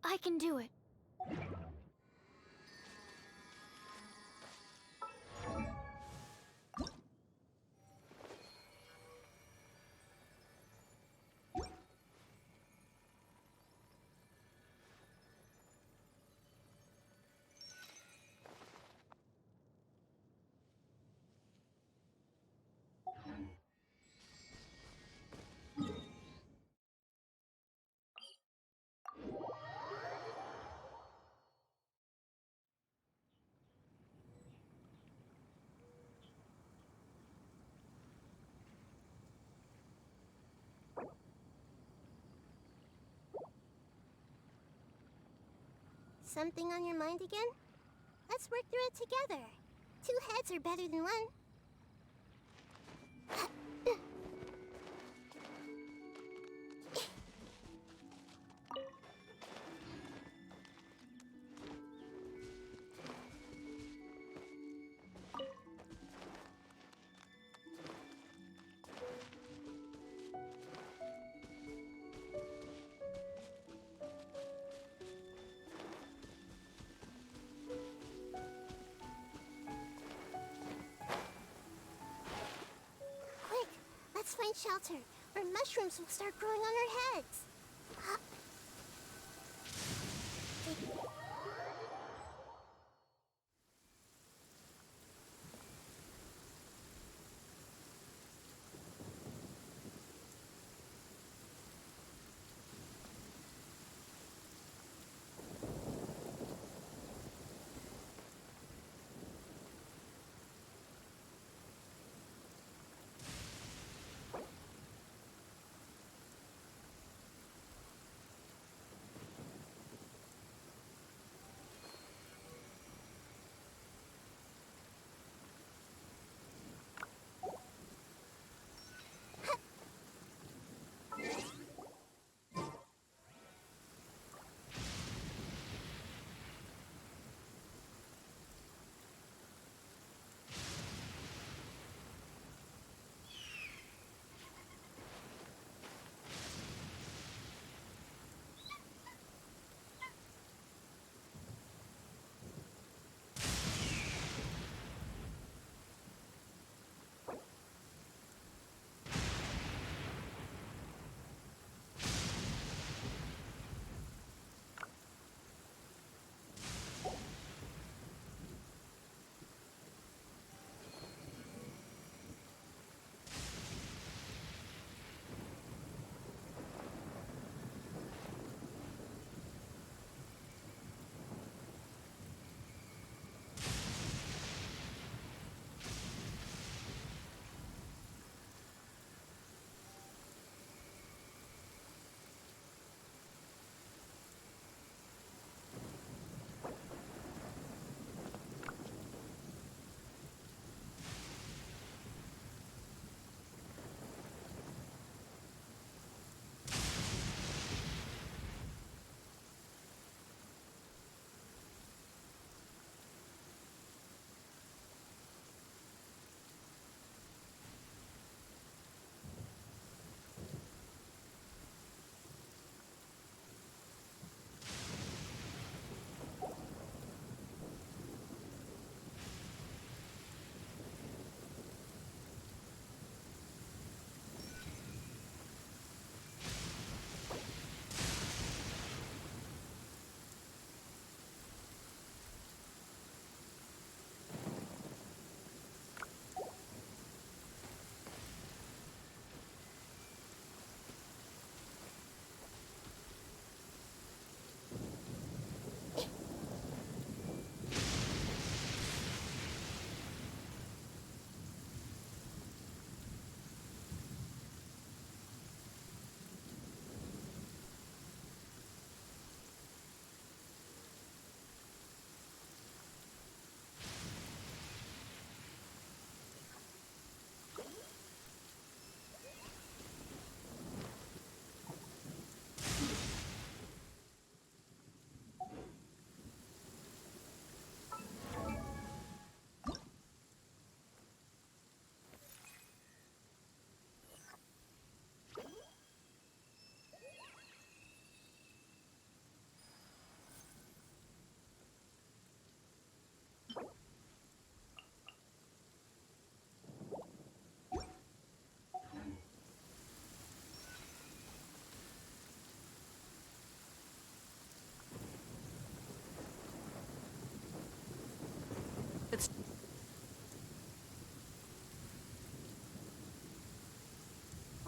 I can do it. Something on your mind again? Let's work through it together. 2 heads are better than 1. Quick, let's find shelter, or mushrooms will start growing on our heads.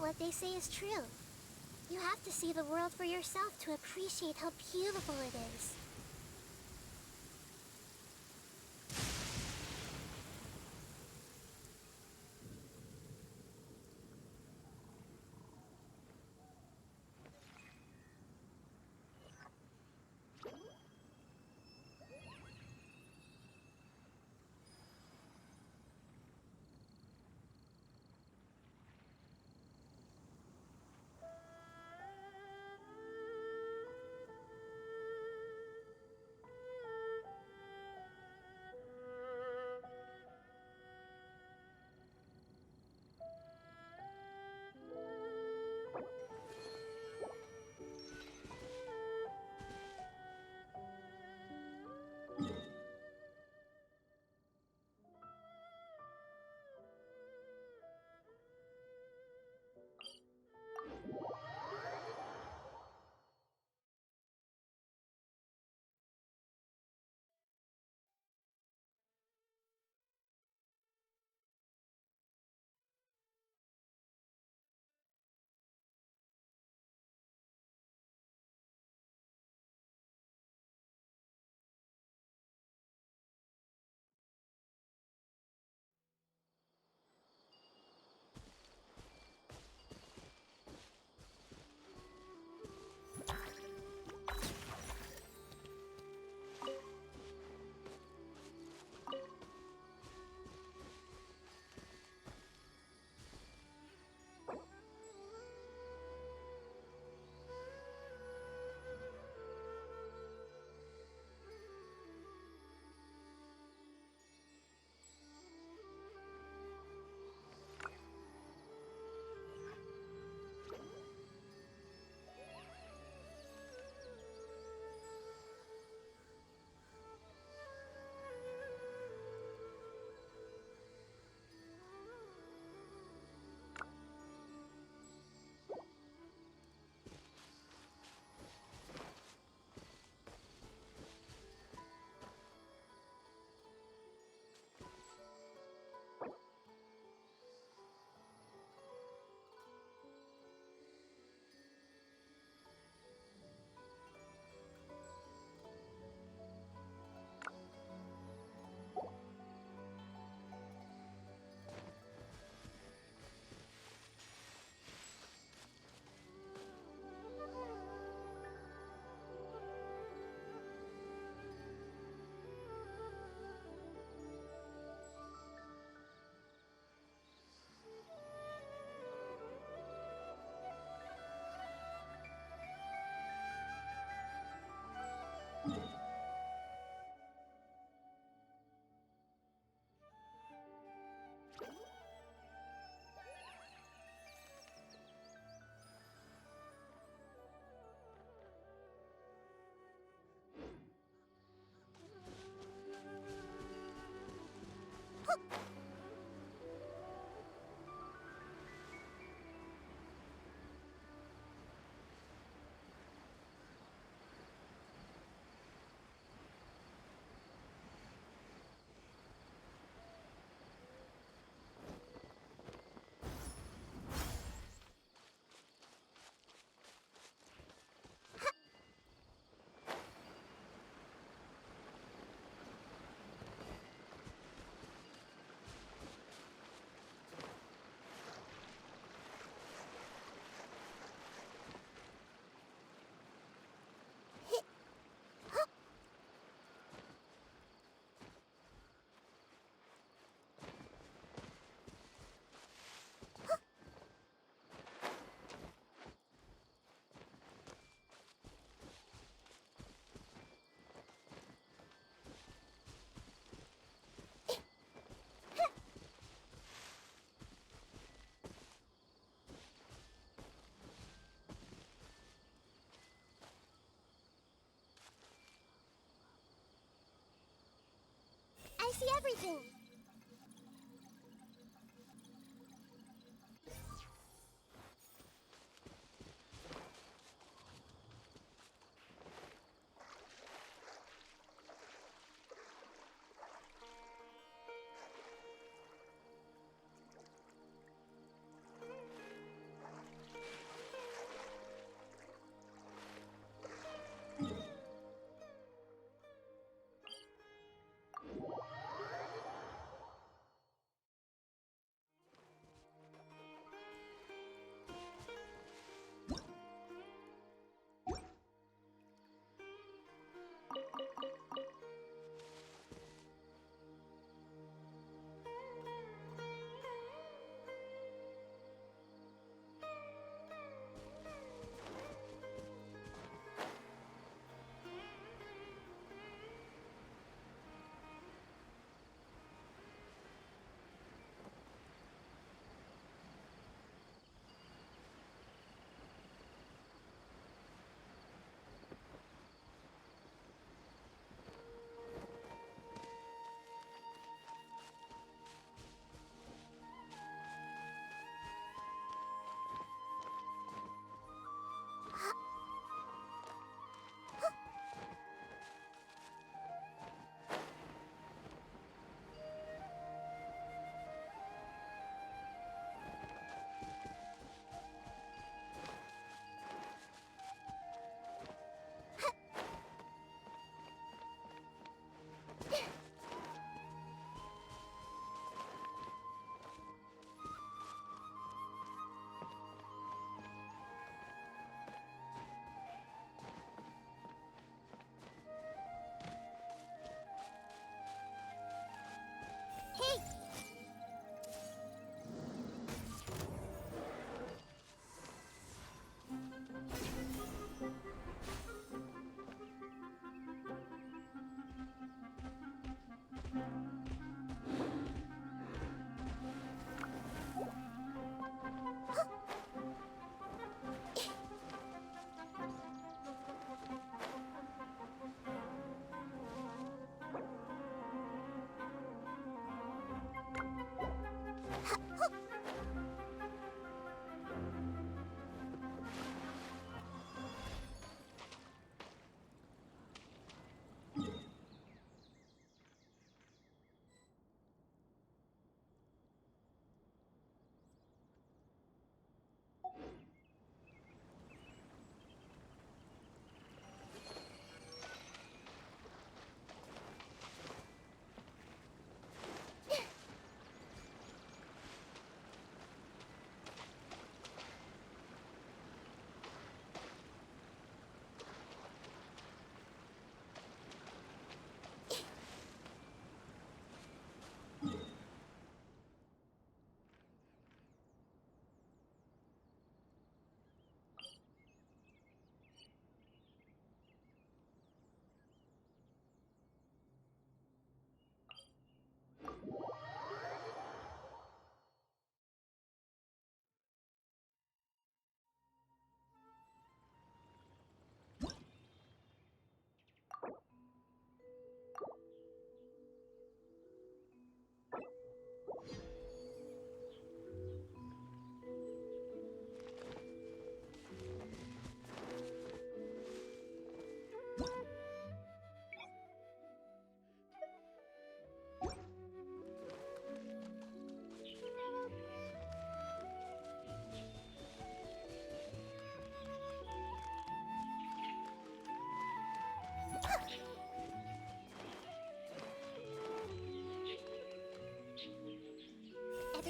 what they say is true. You have to see the world for yourself to appreciate how beautiful it is. I see everything.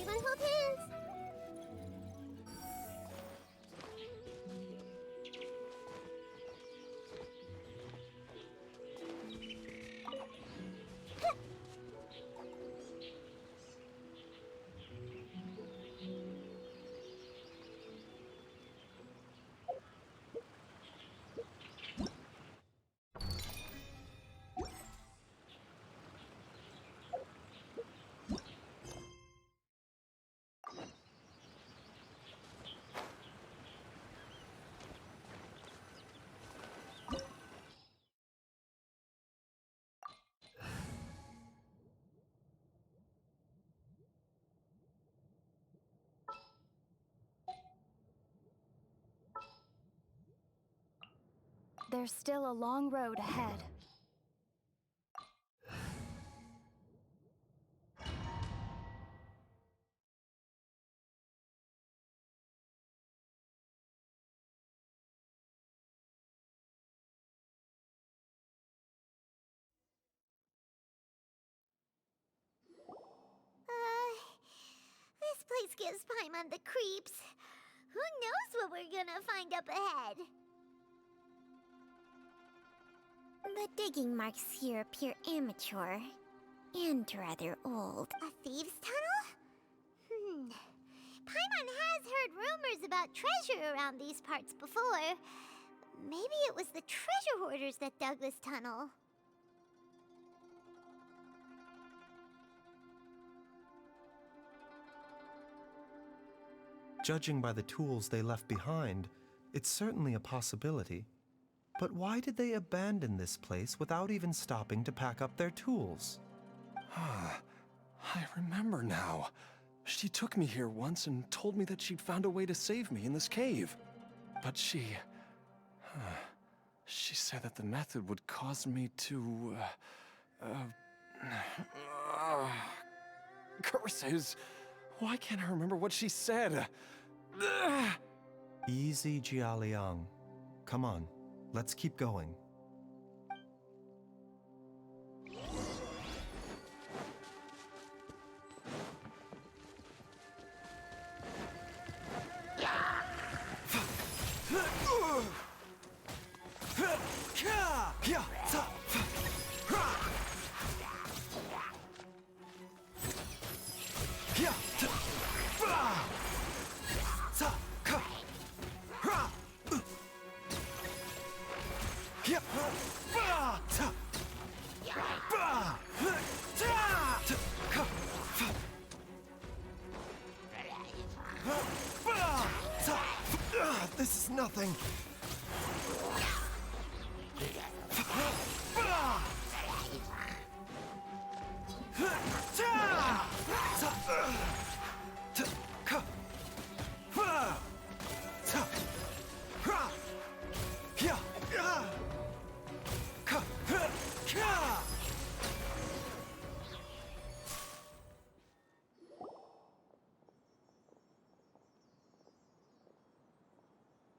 Everyone hold hands. There's still a long road ahead. This place gives Paimon the creeps. Who knows what we're gonna find up ahead? The digging marks here appear amateur and rather old. A thieves' tunnel? Paimon has heard rumors about treasure around these parts before. Maybe it was the treasure hoarders that dug this tunnel. Judging by the tools they left behind, it's certainly a possibility. But why did they abandon this place without even stopping to pack up their tools? I remember now. She took me here once and told me that she'd found a way to save me in this cave. But she said that the method would cause me to, curses. Why can't I remember what she said? Easy, Jialiang. Come on, let's keep going. This is nothing.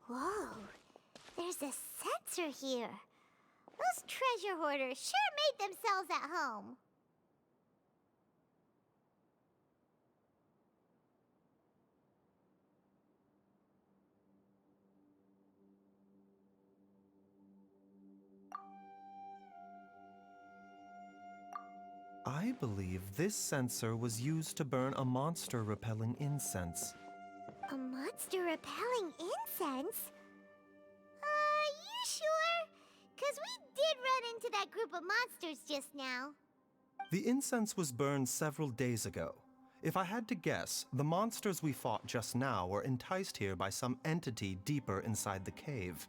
Whoa, there's a sensor here. Those treasure hoarders sure made themselves at home. I believe this sensor was used to burn a monster-repelling incense. A monster repelling incense? You sure? 'Cause we did run into that group of monsters just now. The incense was burned several days ago. If I had to guess, the monsters we fought just now were enticed here by some entity deeper inside the cave.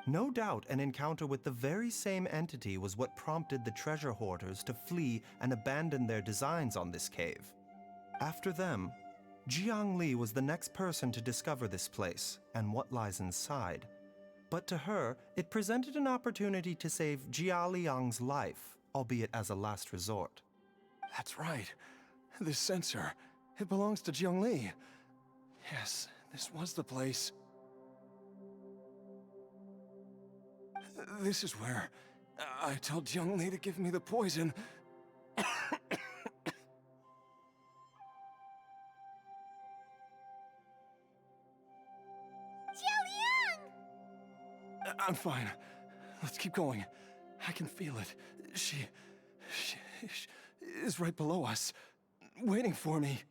No doubt an encounter with the very same entity was what prompted the treasure hoarders to flee and abandon their designs on this cave. After them, Jiang Li was the next person to discover this place and what lies inside. But to her, it presented an opportunity to save Jia Liang's life, albeit as a last resort. That's right. This sensor, it belongs to Jiang Li. Yes, this was the place. This is where I told Jiang Li to give me the poison. I'm fine. Let's keep going. I can feel it. She is right below us, waiting for me.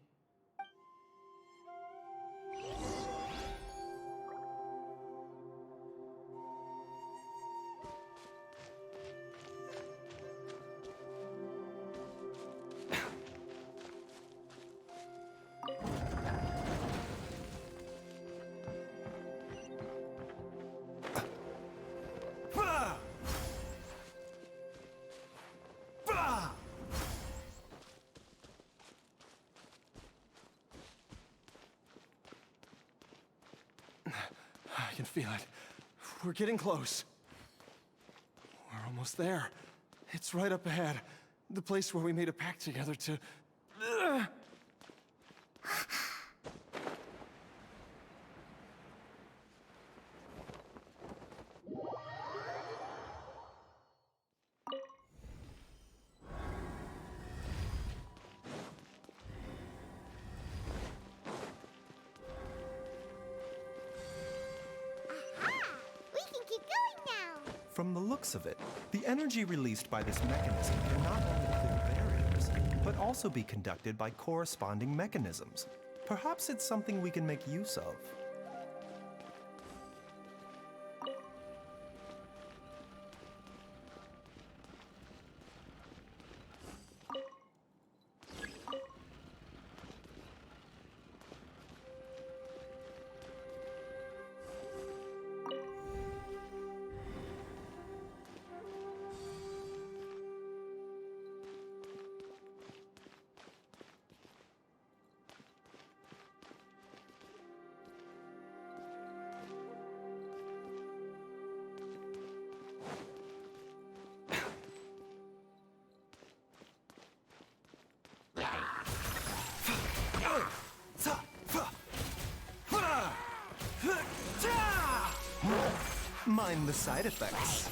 I can feel it. We're getting close. We're almost there. It's right up ahead. The place where we made a pact together to... We can keep going now. From the looks of it, the energy released by this mechanism can not only clear barriers, but also be conducted by corresponding mechanisms. Perhaps it's something we can make use of. Mind the side effects.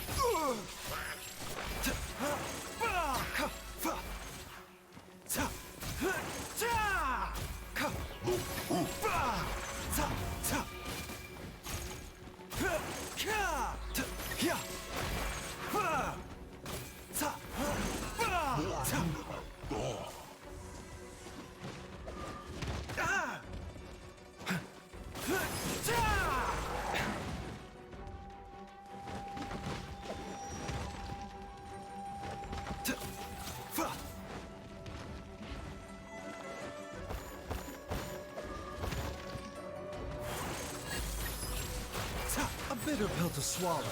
A bitter pill to swallow.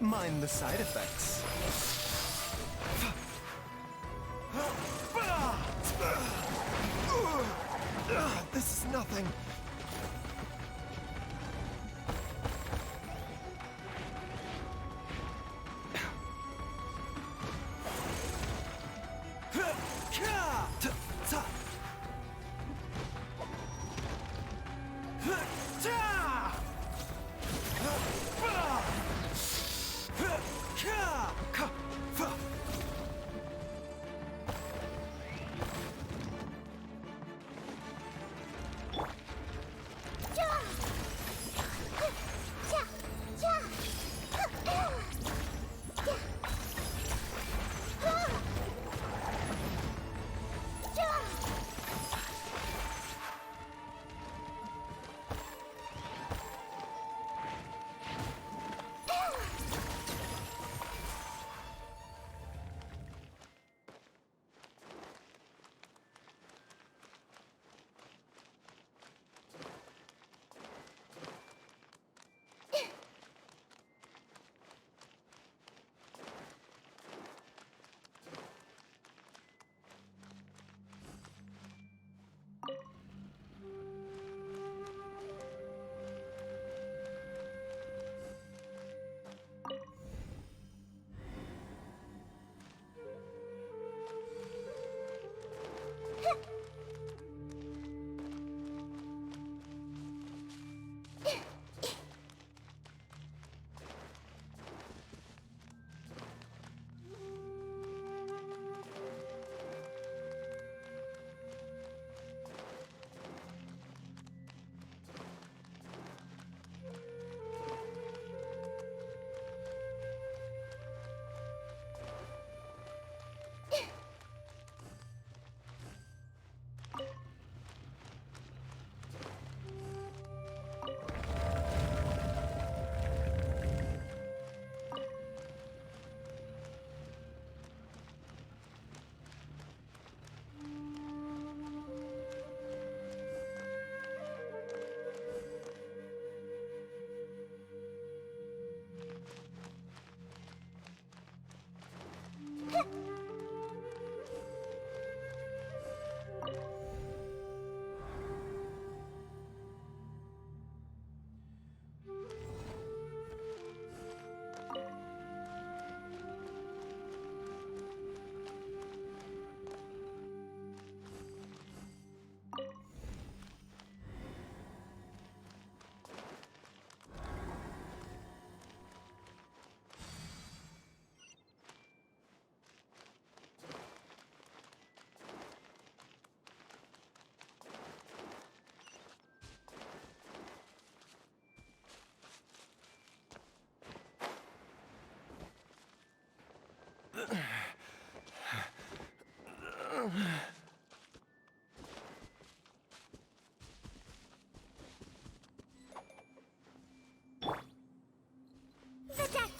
Mind the side effects. This is nothing.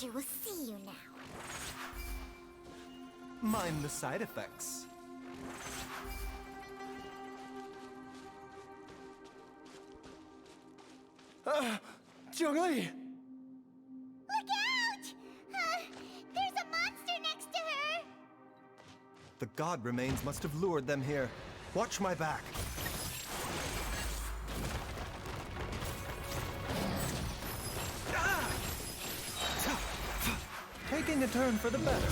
doctor will see you now. Mind the side effects. Jiangli! Look out! There's a monster next to her! The god remains must have lured them here. Watch my back. Taking a turn for the better.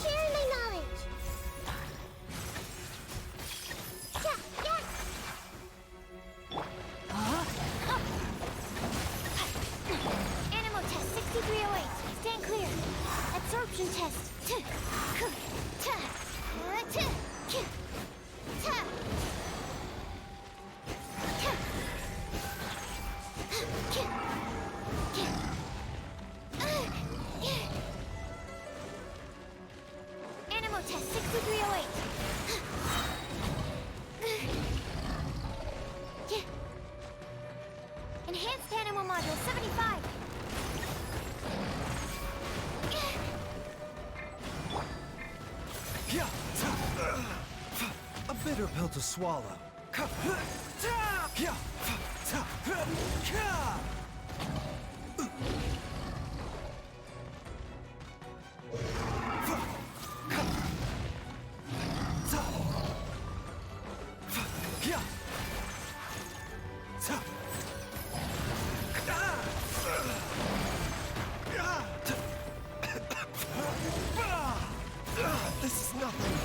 Share my knowledge! Yeah. Animal test 6308. Stand clear. Absorption test. Animal test 6308. Enhanced animal module 75. A bitter pill to swallow. This is nothing.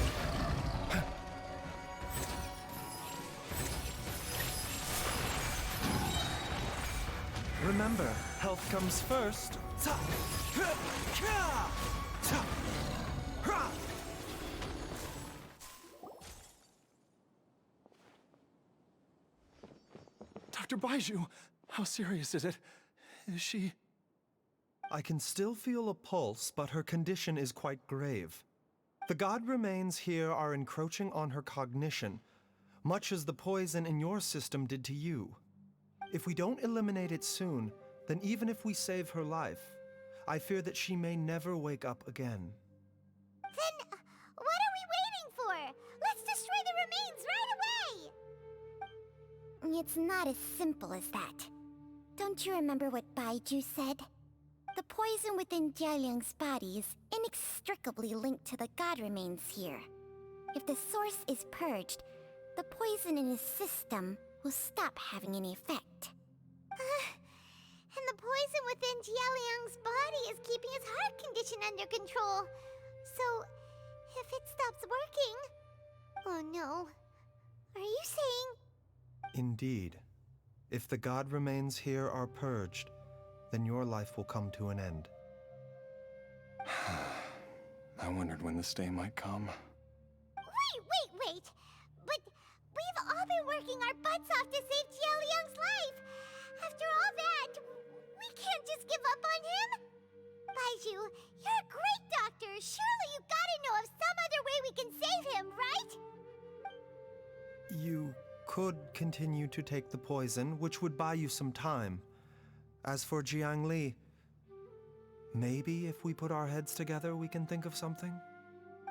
Remember, health comes first. Dr. Baiju, how serious is it? Is she... I can still feel a pulse, but her condition is quite grave. The god remains here are encroaching on her cognition, much as the poison in your system did to you. If we don't eliminate it soon, then even if we save her life, I fear that she may never wake up again. Then, what are we waiting for? Let's destroy the remains right away! It's not as simple as that. Don't you remember what Baiju said? The poison within Jialiang's body is inextricably linked to the god remains here. If the source is purged, the poison in his system will stop having any effect. And the poison within Jialiang's body is keeping his heart condition under control. So, if it stops working... Oh no. Are you saying... Indeed. If the god remains here are purged, then your life will come to an end. I wondered when this day might come. Wait! But we've all been working our butts off to save Jialiang's life! After all that, we can't just give up on him! Baiju, you're a great doctor! Surely you gotta know of some other way we can save him, right? You could continue to take the poison, which would buy you some time. As for Jiangli, maybe if we put our heads together, we can think of something?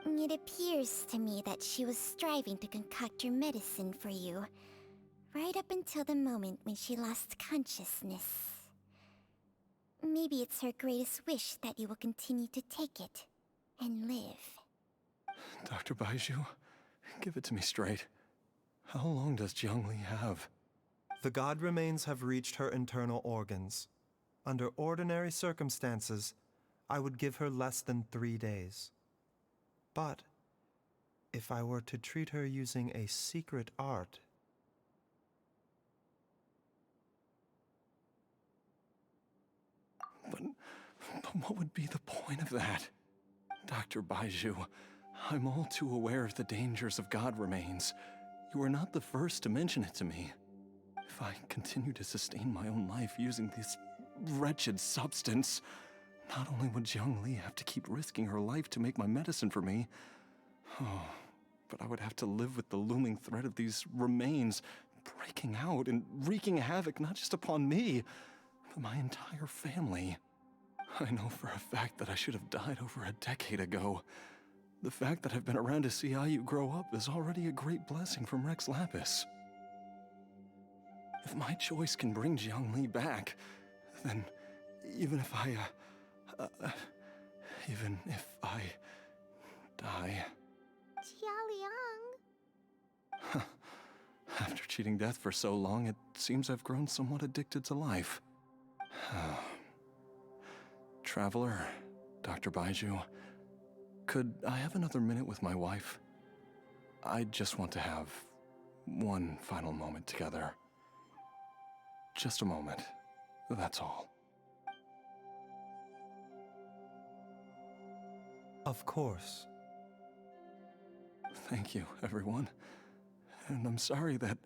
It appears to me that she was striving to concoct your medicine for you, right up until the moment when she lost consciousness. Maybe it's her greatest wish that you will continue to take it and live. Dr. Baiju, give it to me straight. How long does Jiangli have? The god remains have reached her internal organs. Under ordinary circumstances, I would give her less than 3 days. But if I were to treat her using a secret art... But what would be the point of that? Dr. Baiju, I'm all too aware of the dangers of god remains. You are not the first to mention it to me. If I continue to sustain my own life using this wretched substance, not only would Jiangli have to keep risking her life to make my medicine for me, but I would have to live with the looming threat of these remains breaking out and wreaking havoc not just upon me, but my entire family. I know for a fact that I should have died over a decade ago. The fact that I've been around to see how you grow up is already a great blessing from Rex Lapis. If my choice can bring Jiangli back, then even if I die. Jialiang. After cheating death for so long, it seems I've grown somewhat addicted to life. Traveler, Dr. Baiju, could I have another minute with my wife? I just want to have one final moment together. Just a moment, that's all. Of course. Thank you, everyone. And I'm sorry that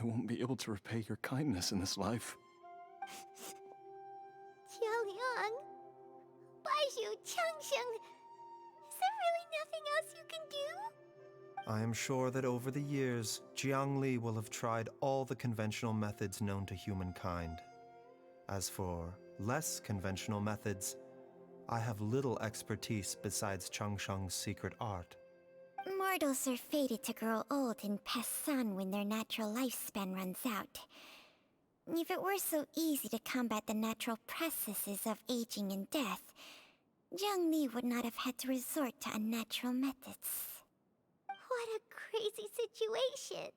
I won't be able to repay your kindness in this life. Jialiang. Baiju, Changsheng. Is there really nothing else you can do? I am sure that over the years, Jiangli will have tried all the conventional methods known to humankind. As for less conventional methods, I have little expertise besides Changsheng's secret art. Mortals are fated to grow old and pass on when their natural lifespan runs out. If it were so easy to combat the natural processes of aging and death, Jiangli would not have had to resort to unnatural methods. What a crazy situation!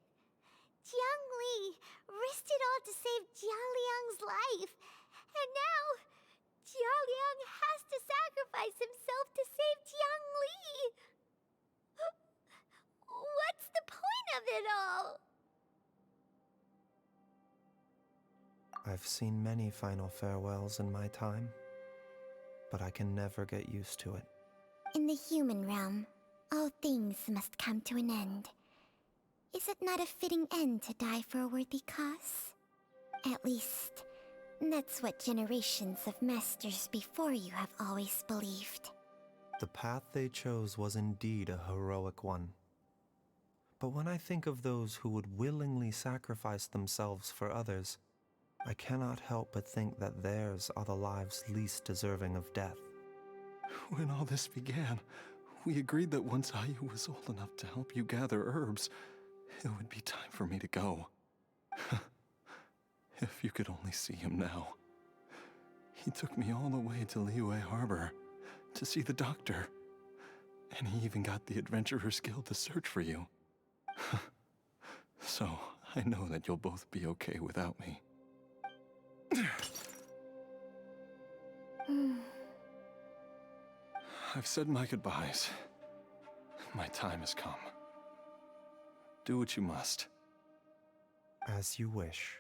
Jiangli risked it all to save Jialiang's life, and now Jialiang has to sacrifice himself to save Jiangli! What's the point of it all? I've seen many final farewells in my time, but I can never get used to it. In the human realm, all things must come to an end. Is it not a fitting end to die for a worthy cause? At least, that's what generations of masters before you have always believed. The path they chose was indeed a heroic one. But when I think of those who would willingly sacrifice themselves for others, I cannot help but think that theirs are the lives least deserving of death. When all this began, we agreed that once Ayu was old enough to help you gather herbs, it would be time for me to go. If you could only see him now. He took me all the way to Liyue Harbor to see the doctor. And he even got the Adventurers Guild to search for you. So, I know that you'll both be okay without me. I've said my goodbyes. My time has come. Do what you must. As you wish.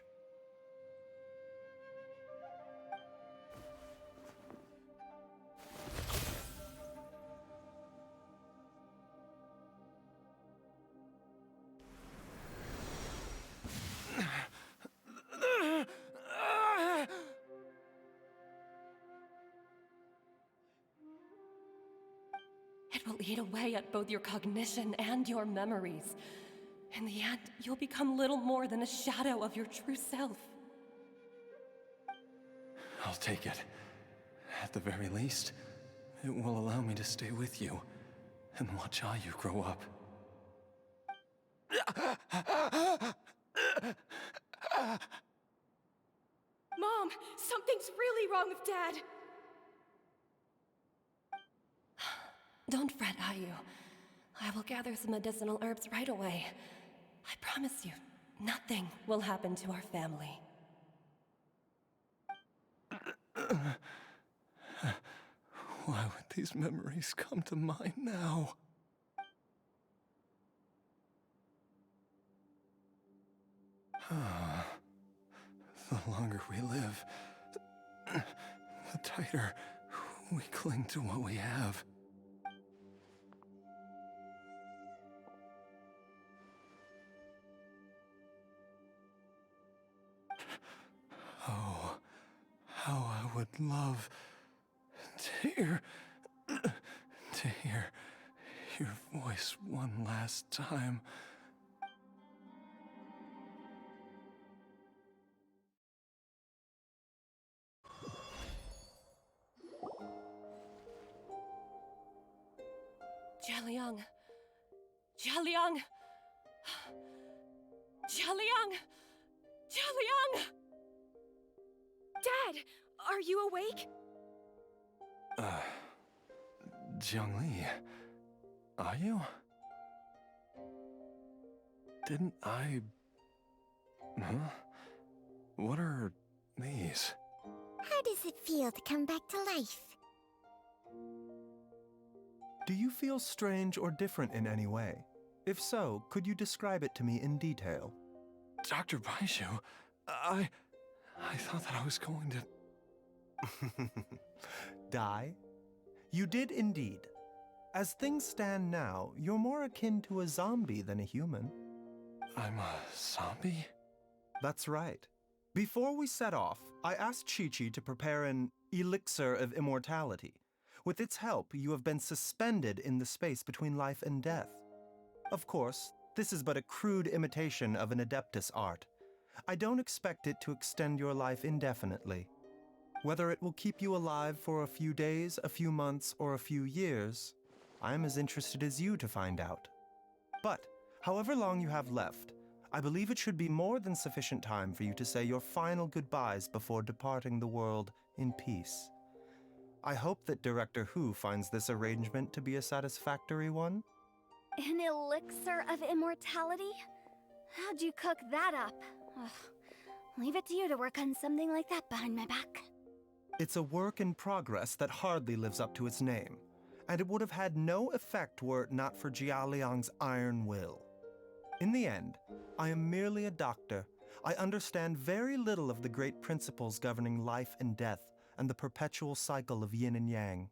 It will eat away at both your cognition and your memories. In the end, you'll become little more than a shadow of your true self. I'll take it. At the very least, it will allow me to stay with you and watch Ayu grow up. Mom, something's really wrong with Dad. Don't fret, Ayu. I will gather some medicinal herbs right away. I promise you, nothing will happen to our family. Why would these memories come to mind now? The longer we live, the tighter we cling to what we have. Oh, how I would love to hear your voice one last time. Jialiang. Jialiang! Jialiang! Jialiang! Dad, are you awake? Jiangli, are you? Didn't I... Huh? What are these? How does it feel to come back to life? Do you feel strange or different in any way? If so, could you describe it to me in detail? Dr. Baizhu, I thought that I was going to... Die? You did indeed. As things stand now, you're more akin to a zombie than a human. I'm a zombie? That's right. Before we set off, I asked Chi-Chi to prepare an elixir of immortality. With its help, you have been suspended in the space between life and death. Of course, this is but a crude imitation of an Adeptus art. I don't expect it to extend your life indefinitely. Whether it will keep you alive for a few days, a few months, or a few years, I am as interested as you to find out. But, however long you have left, I believe it should be more than sufficient time for you to say your final goodbyes before departing the world in peace. I hope that Director Hu finds this arrangement to be a satisfactory one. An elixir of immortality? How'd you cook that up? Ugh. Leave it to you to work on something like that behind my back. It's a work in progress that hardly lives up to its name, and it would have had no effect were it not for Jialiang's iron will. In the end, I am merely a doctor. I understand very little of the great principles governing life and death and the perpetual cycle of yin and yang.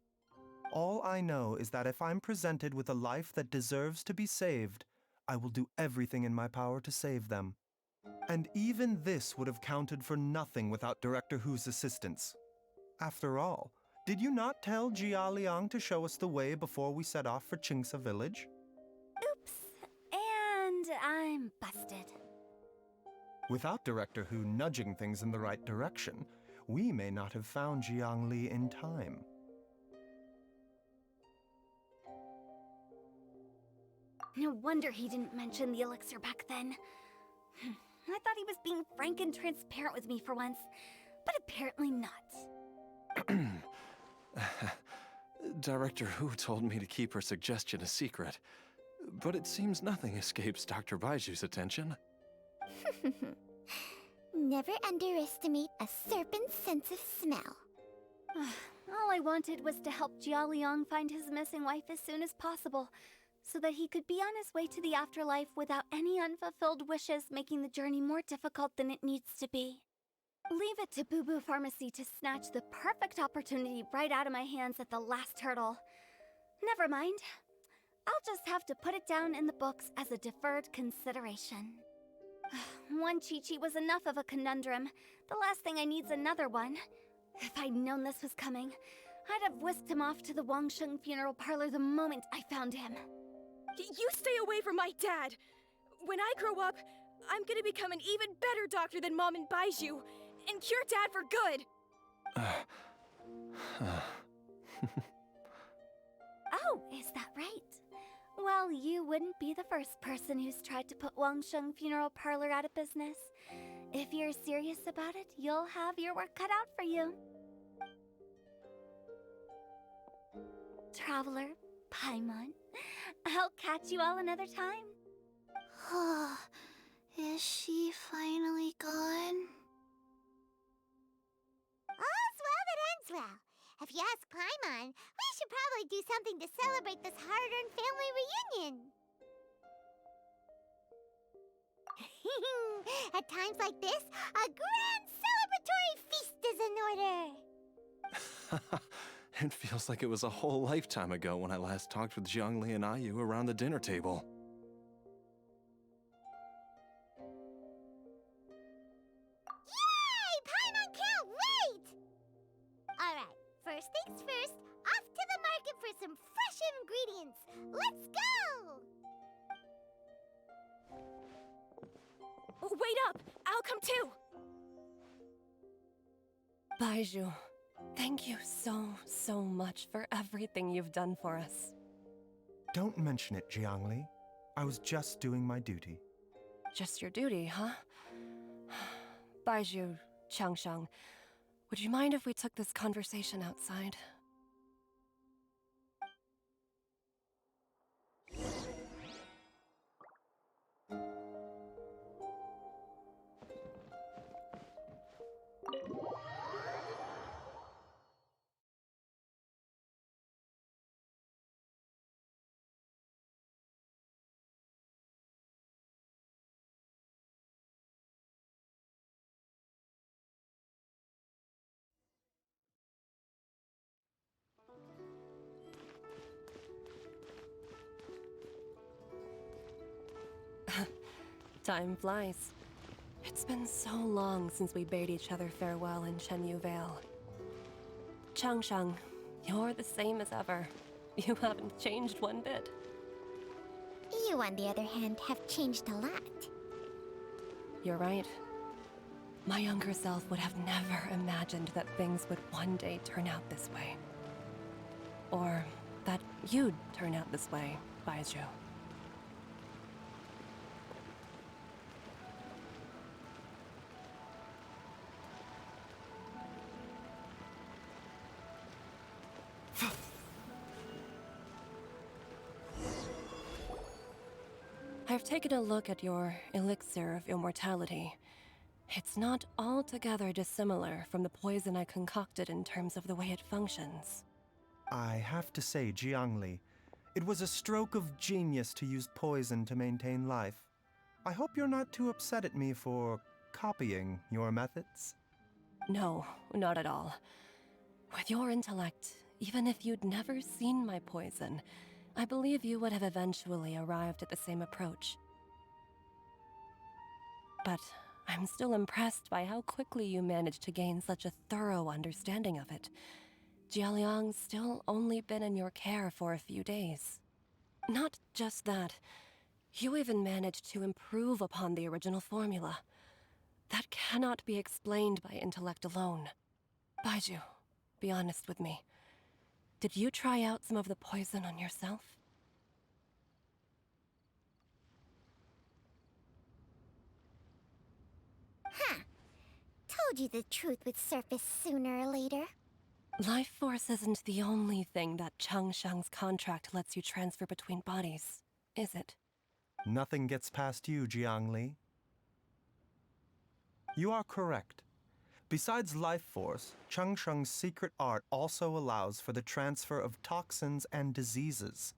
All I know is that if I'm presented with a life that deserves to be saved, I will do everything in my power to save them. And even this would have counted for nothing without Director Hu's assistance. After all, did you not tell Jia Liang to show us the way before we set off for Qingsa village? Oops. And I'm busted. Without Director Hu nudging things in the right direction, we may not have found Jiangli in time. No wonder he didn't mention the elixir back then. I thought he was being frank and transparent with me for once, but apparently not. Director Hu told me to keep her suggestion a secret, but it seems nothing escapes Dr. Baiju's attention. Never underestimate a serpent's sense of smell. All I wanted was to help Jia Liang find his missing wife as soon as possible, so that he could be on his way to the afterlife without any unfulfilled wishes making the journey more difficult than it needs to be. Leave it to Boo Boo Pharmacy to snatch the perfect opportunity right out of my hands at the last hurdle. Never mind. I'll just have to put it down in the books as a deferred consideration. One Chi-Chi was enough of a conundrum. The last thing I need's another one. If I'd known this was coming, I'd have whisked him off to the Wangsheng funeral parlor the moment I found him. You stay away from my dad! When I grow up, I'm gonna become an even better doctor than Mom and Baizhu, and cure Dad for good! Oh, is that right? Well, you wouldn't be the first person who's tried to put Wangsheng funeral parlor out of business. If you're serious about it, you'll have your work cut out for you. Traveler, Paimon, I'll catch you all another time. Is she finally gone? All's well that ends well. If you ask Paimon, we should probably do something to celebrate this hard-earned family reunion. At times like this, a grand celebratory feast is in order. It feels like it was a whole lifetime ago when I last talked with Jiangli and Ayu around the dinner table. Yay! Paimon can't wait! Alright, first things first, off to the market for some fresh ingredients. Let's go! Wait up! I'll come too! Baizhu, thank you so much for everything you've done for us. Don't mention it, Jiangli. I was just doing my duty. Just your duty, huh? Baizhu, Changsheng, would you mind if we took this conversation outside? Time flies. It's been so long since we bade each other farewell in Chenyu Vale. Changsheng, you're the same as ever. You haven't changed one bit. You, on the other hand, have changed a lot. You're right. My younger self would have never imagined that things would one day turn out this way. Or that you'd turn out this way, Baizhu. I've taken a look at your elixir of immortality. It's not altogether dissimilar from the poison I concocted in terms of the way it functions. I have to say, Jiangli, it was a stroke of genius to use poison to maintain life. I hope you're not too upset at me for copying your methods. No, not at all. With your intellect, even if you'd never seen my poison, I believe you would have eventually arrived at the same approach. But I'm still impressed by how quickly you managed to gain such a thorough understanding of it. Jialiang's still only been in your care for a few days. Not just that, you even managed to improve upon the original formula. That cannot be explained by intellect alone. Baizhu, be honest with me. Did you try out some of the poison on yourself? Huh. Told you the truth would surface sooner or later. Life force isn't the only thing that Changsheng's contract lets you transfer between bodies, is it? Nothing gets past you, Jiangli. You are correct. Besides life force, Changsheng's secret art also allows for the transfer of toxins and diseases.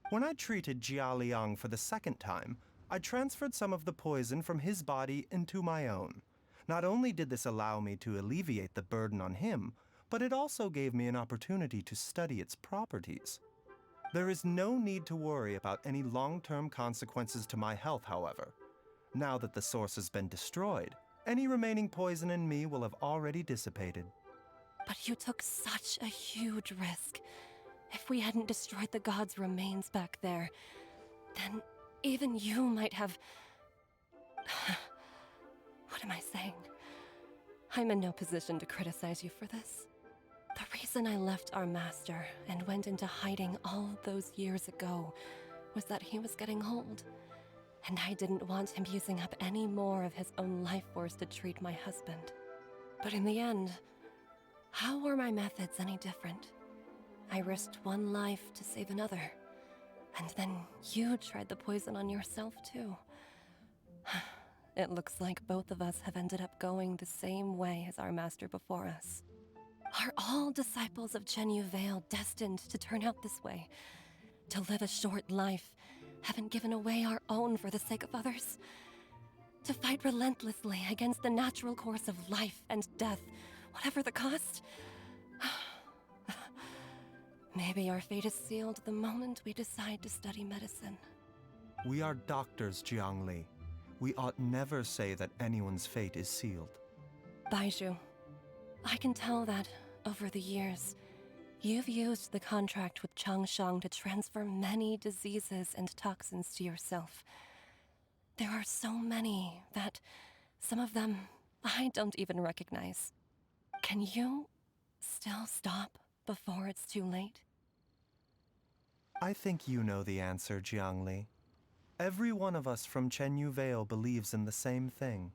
When I treated Jia Liang for the second time, I transferred some of the poison from his body into my own. Not only did this allow me to alleviate the burden on him, but it also gave me an opportunity to study its properties. There is no need to worry about any long-term consequences to my health, however. Now that the source has been destroyed, any remaining poison in me will have already dissipated. But you took such a huge risk. If we hadn't destroyed the god's remains back there, then even you might have... What am I saying? I'm in no position to criticize you for this. The reason I left our master and went into hiding all those years ago was that he was getting old. And I didn't want him using up any more of his own life force to treat my husband. But in the end, how were my methods any different? I risked one life to save another. And then you tried the poison on yourself too. It looks like both of us have ended up going the same way as our master before us. Are all disciples of Chenyu Vale destined to turn out this way? To live a short life, having given away our own for the sake of others? To fight relentlessly against the natural course of life and death, whatever the cost? Maybe our fate is sealed the moment we decide to study medicine. We are doctors, Jiangli. We ought never say that anyone's fate is sealed. Baizhu, I can tell that, over the years, you've used the contract with Changsheng to transfer many diseases and toxins to yourself. There are so many that, some of them, I don't even recognize. Can you still stop before it's too late? I think you know the answer, Jiangli. Every one of us from Chenyu Vale believes in the same thing.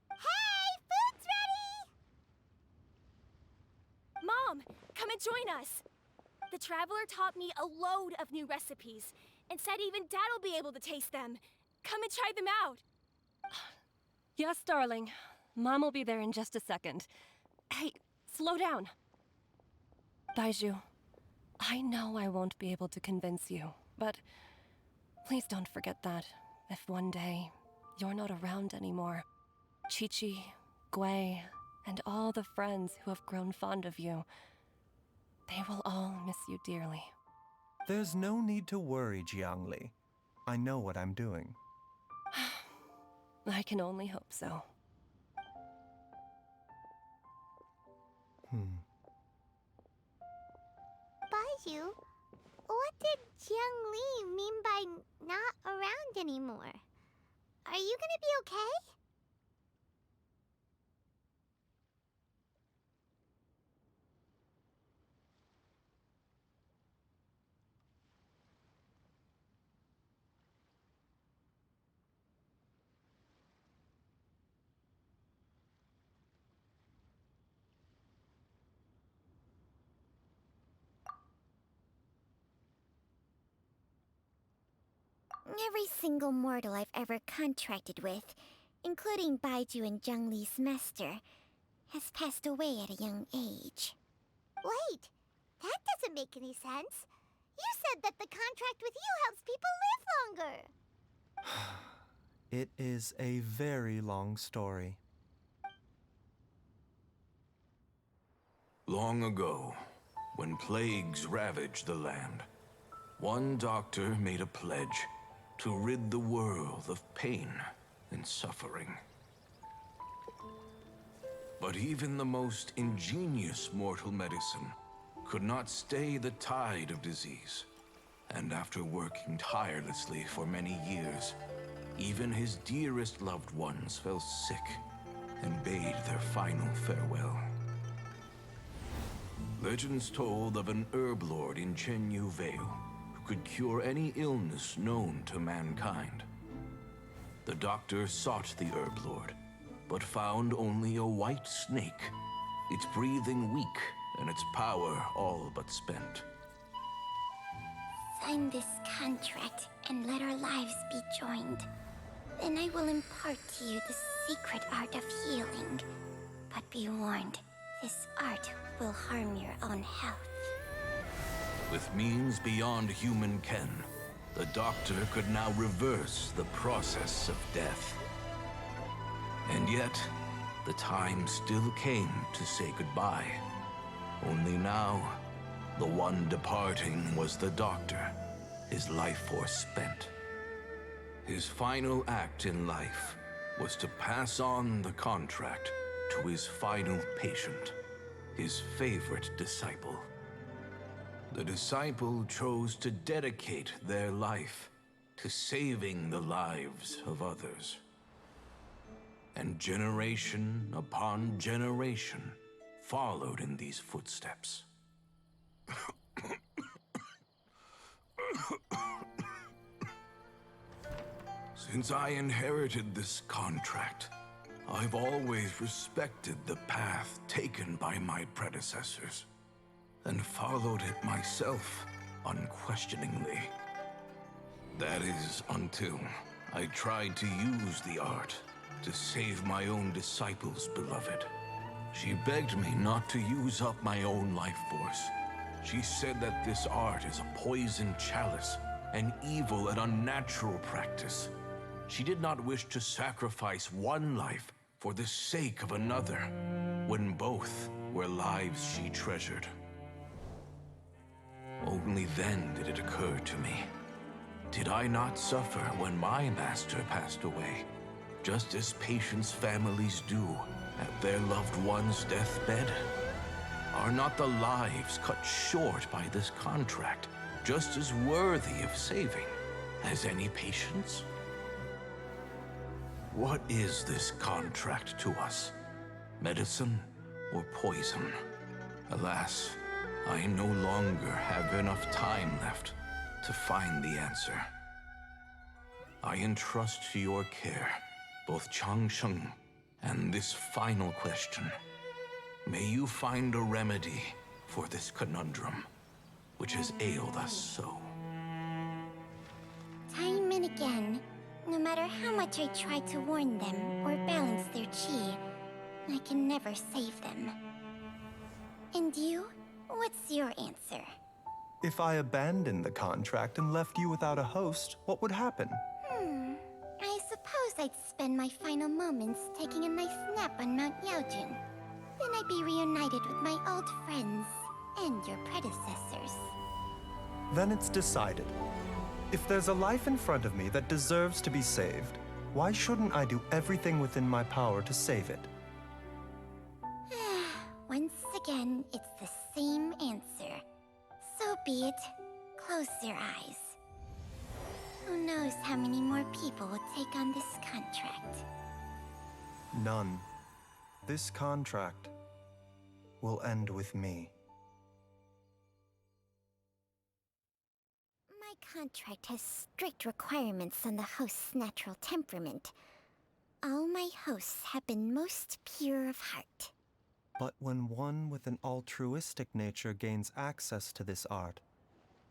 Hey, food's ready! Mom, come and join us. The Traveler taught me a load of new recipes and said even Dad will be able to taste them. Come and try them out. Yes, darling. Mom will be there in just a second. Hey, slow down. Baiju, I know I won't be able to convince you, but please don't forget that if one day you're not around anymore, Chi-Chi, Gui, and all the friends who have grown fond of you, they will all miss you dearly. There's no need to worry, Jiangli. I know what I'm doing. I can only hope so. Baiju, what did Jiang Li mean by not around anymore? Are you gonna be okay? Every single mortal I've ever contracted with, including Baiju and Jiang Li's master, has passed away at a young age. Wait, that doesn't make any sense. You said that the contract with you helps people live longer. It is a very long story. Long ago, when plagues ravaged the land, one doctor made a pledge to rid the world of pain and suffering. But even the most ingenious mortal medicine could not stay the tide of disease. And after working tirelessly for many years, even his dearest loved ones fell sick and bade their final farewell. Legends told of an herb lord in Chenyu Vale who could cure any illness known to mankind. The doctor sought the herb lord, but found only a white snake, its breathing weak and its power all but spent. Sign this contract and let our lives be joined. Then I will impart to you the secret art of healing. But be warned, this art will harm your own health. With means beyond human ken, the doctor could now reverse the process of death. And yet, the time still came to say goodbye. Only now, the one departing was the doctor, his life force spent. His final act in life was to pass on the contract to his final patient, his favorite disciple. The disciple chose to dedicate their life to saving the lives of others. And generation upon generation followed in these footsteps. Since I inherited this contract, I've always respected the path taken by my predecessors, and followed it myself unquestioningly. That is, until I tried to use the art to save my own disciple's beloved. She begged me not to use up my own life force. She said that this art is a poisoned chalice, an evil and unnatural practice. She did not wish to sacrifice one life for the sake of another, when both were lives she treasured. Only then did it occur to me. Did I not suffer when my master passed away, just as patients' families do at their loved one's deathbed? Are not the lives cut short by this contract just as worthy of saving as any patients? What is this contract to us? Medicine or poison? Alas, I no longer have enough time left to find the answer. I entrust to your care both Changsheng and this final question. May you find a remedy for this conundrum, which has ailed us so. Time and again, no matter how much I try to warn them or balance their chi, I can never save them. And you? What's your answer? If I abandoned the contract and left you without a host, what would happen? I suppose I'd spend my final moments taking a nice nap on Mount Yaojun. Then I'd be reunited with my old friends and your predecessors. Then it's decided. If there's a life in front of me that deserves to be saved, why shouldn't I do everything within my power to save it? Once again, it's the same answer. So be it. Close your eyes. Who knows how many more people will take on this contract? None. This contract will end with me. My contract has strict requirements on the host's natural temperament. All my hosts have been most pure of heart. But when one with an altruistic nature gains access to this art,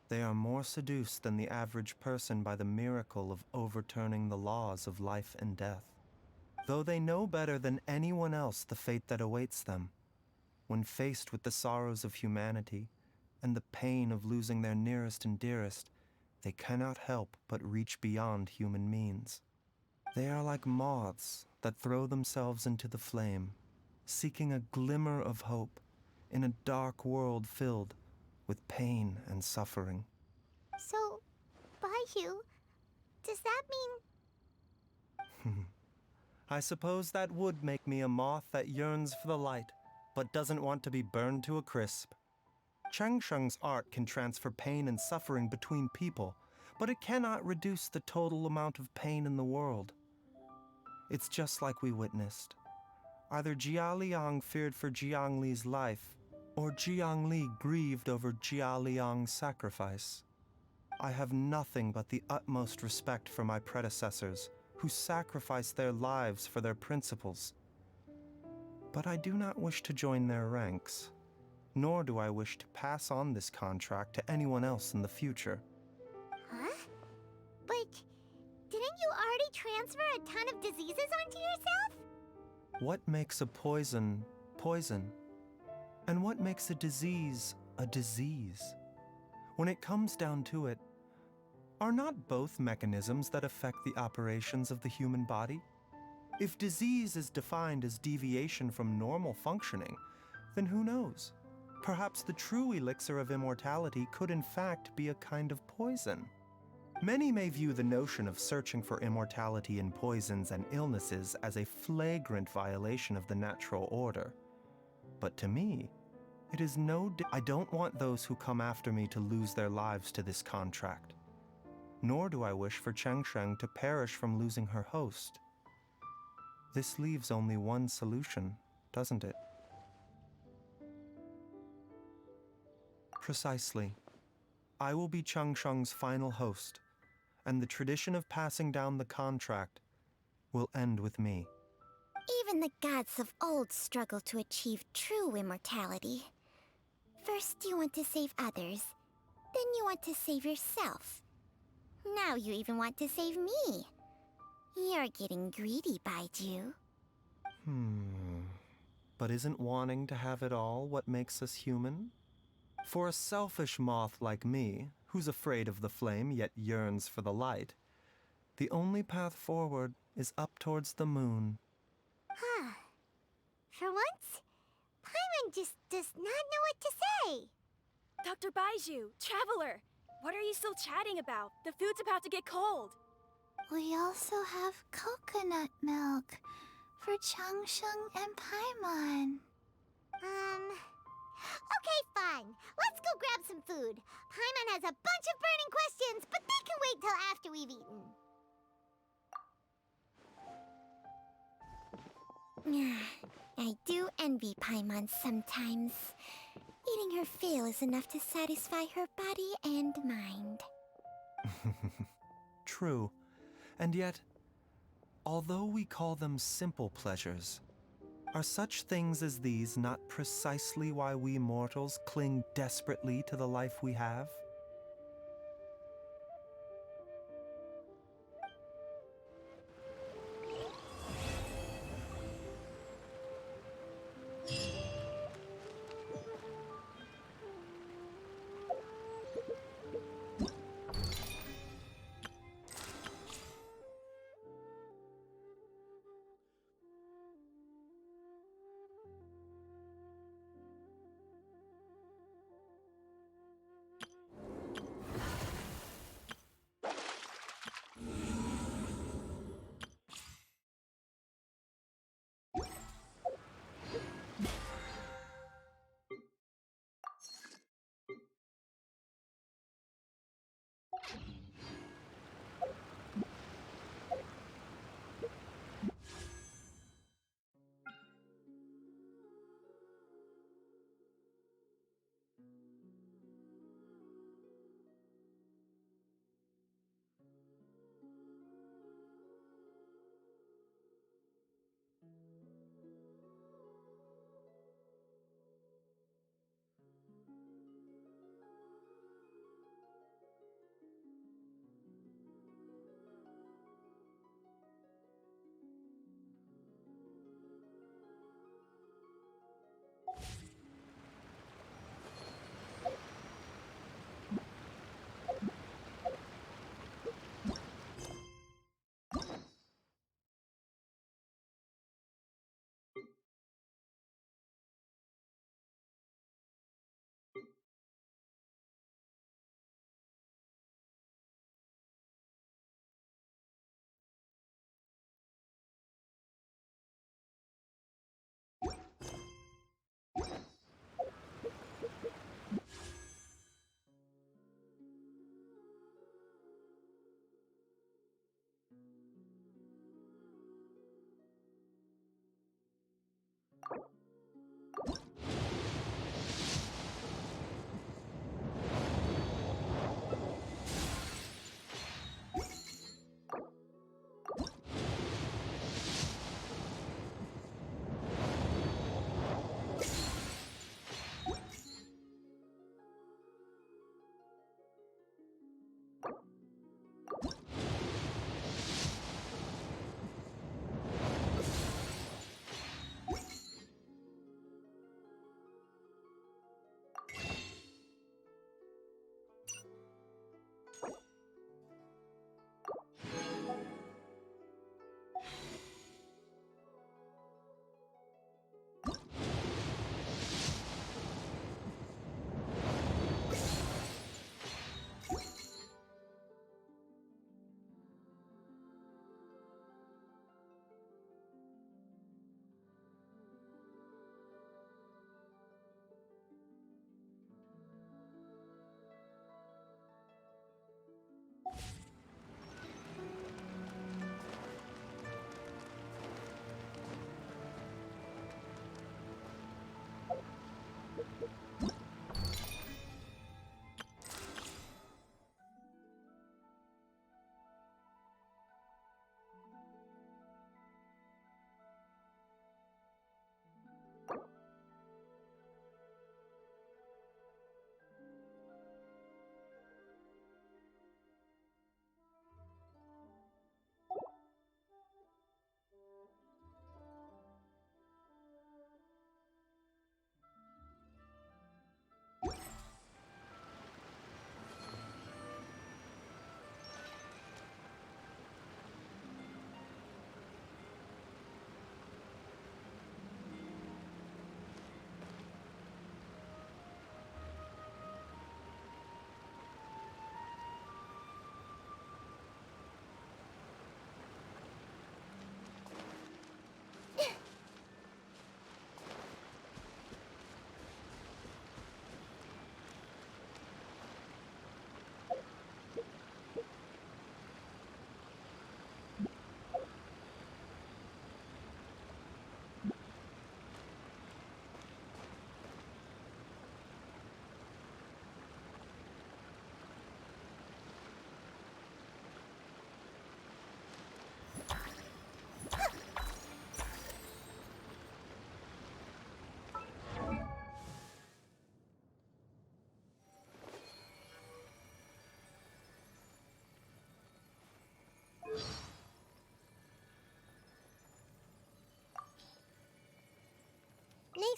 they are more seduced than the average person by the miracle of overturning the laws of life and death. Though they know better than anyone else the fate that awaits them, when faced with the sorrows of humanity and the pain of losing their nearest and dearest, they cannot help but reach beyond human means. They are like moths that throw themselves into the flame, seeking a glimmer of hope in a dark world filled with pain and suffering. So, Baiyu, does that mean... I suppose that would make me a moth that yearns for the light, but doesn't want to be burned to a crisp. Changsheng's art can transfer pain and suffering between people, but it cannot reduce the total amount of pain in the world. It's just like we witnessed. Either Jia Liang feared for Jiang Li's life, or Jiang Li grieved over Jia Liang's sacrifice. I have nothing but the utmost respect for my predecessors, who sacrificed their lives for their principles. But I do not wish to join their ranks, nor do I wish to pass on this contract to anyone else in the future. Huh? But didn't you already transfer a ton of diseases onto yourself? What makes a poison, poison? And what makes a disease, a disease? When it comes down to it, are not both mechanisms that affect the operations of the human body? If disease is defined as deviation from normal functioning, then who knows? Perhaps the true elixir of immortality could in fact be a kind of poison. Many may view the notion of searching for immortality in poisons and illnesses as a flagrant violation of the natural order. But to me, it is I don't want those who come after me to lose their lives to this contract. Nor do I wish for Changsheng to perish from losing her host. This leaves only one solution, doesn't it? Precisely. I will be Changsheng's final host, and the tradition of passing down the contract will end with me. Even the gods of old struggle to achieve true immortality. First you want to save others, then you want to save yourself. Now you even want to save me. You're getting greedy, Baiju. But isn't wanting to have it all what makes us human? For a selfish moth like me, who's afraid of the flame yet yearns for the light, the only path forward is up towards the moon. Huh. For once, Paimon just does not know what to say. Dr. Baiju, Traveler, what are you still chatting about? The food's about to get cold. We also have coconut milk for Changsheng and Paimon. Okay, fine. Let's go grab some food. Paimon has a bunch of burning questions, but they can wait till after we've eaten. I do envy Paimon sometimes. Eating her fill is enough to satisfy her body and mind. True. And yet, although we call them simple pleasures, are such things as these not precisely why we mortals cling desperately to the life we have?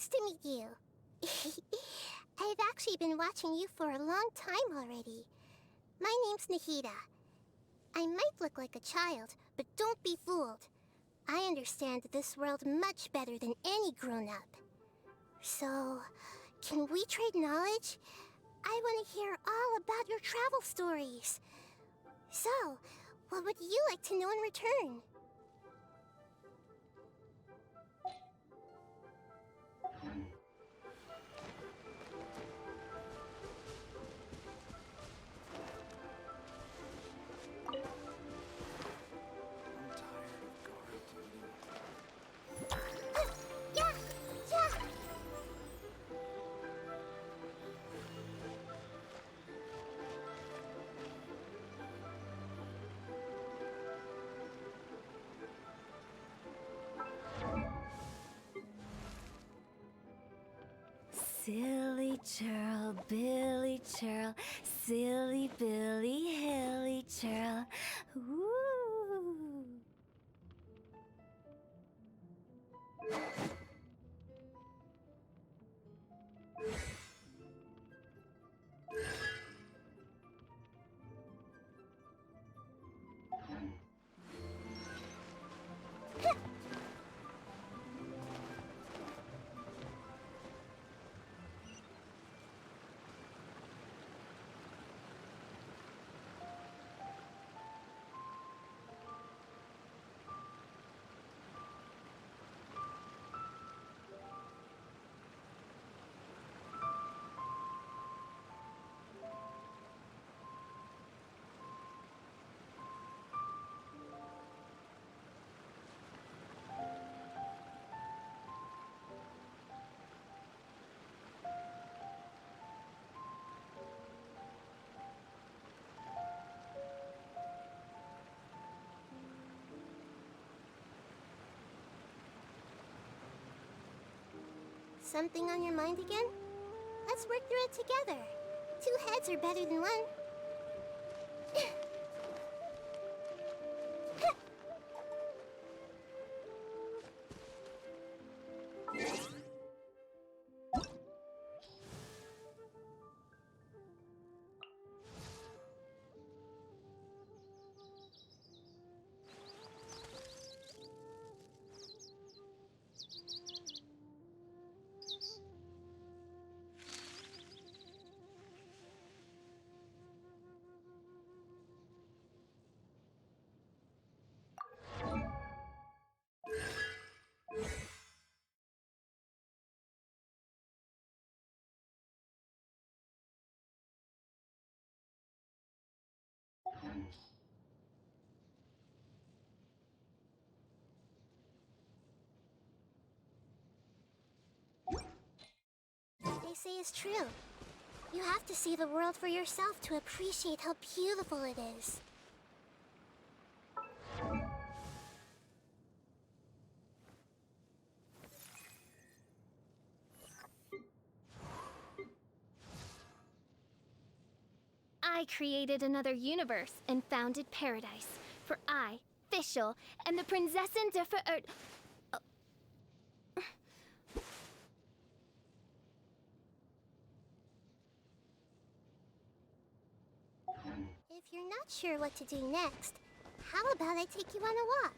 Nice to meet you. I've actually been watching you for a long time already. My name's Nahida. I might look like a child, but don't be fooled. I understand this world much better than any grown-up. So, can we trade knowledge? I want to hear all about your travel stories. So, what would you like to know in return? Yeah! Yeah! Silly churl, Billy churl, silly Billy, hilly churl. Ooh. Something on your mind again? Let's work through it together. 2 heads are better than one. They say is true. You have to see the world for yourself to appreciate how beautiful it is. I created another universe and founded paradise. For I, Fischl, am the Prinzessin de If you're not sure what to do next, how about I take you on a walk?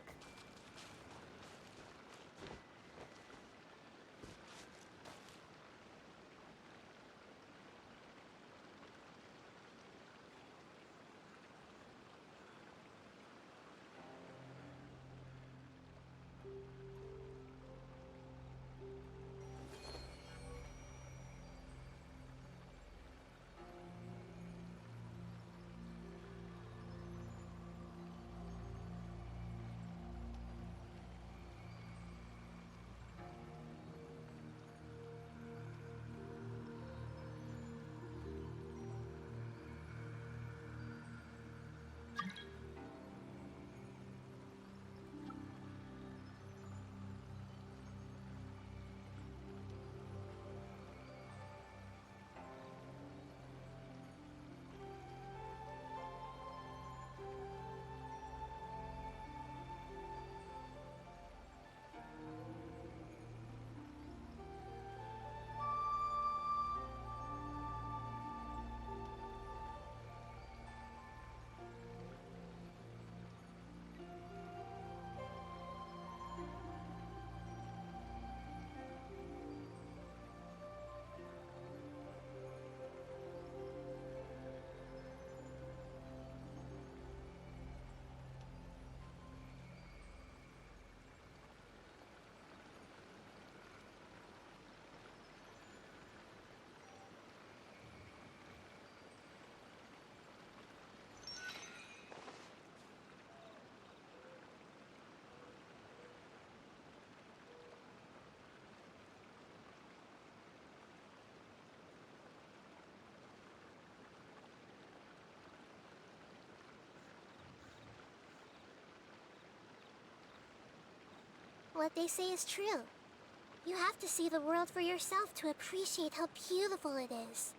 What they say is true. You have to see the world for yourself to appreciate how beautiful it is.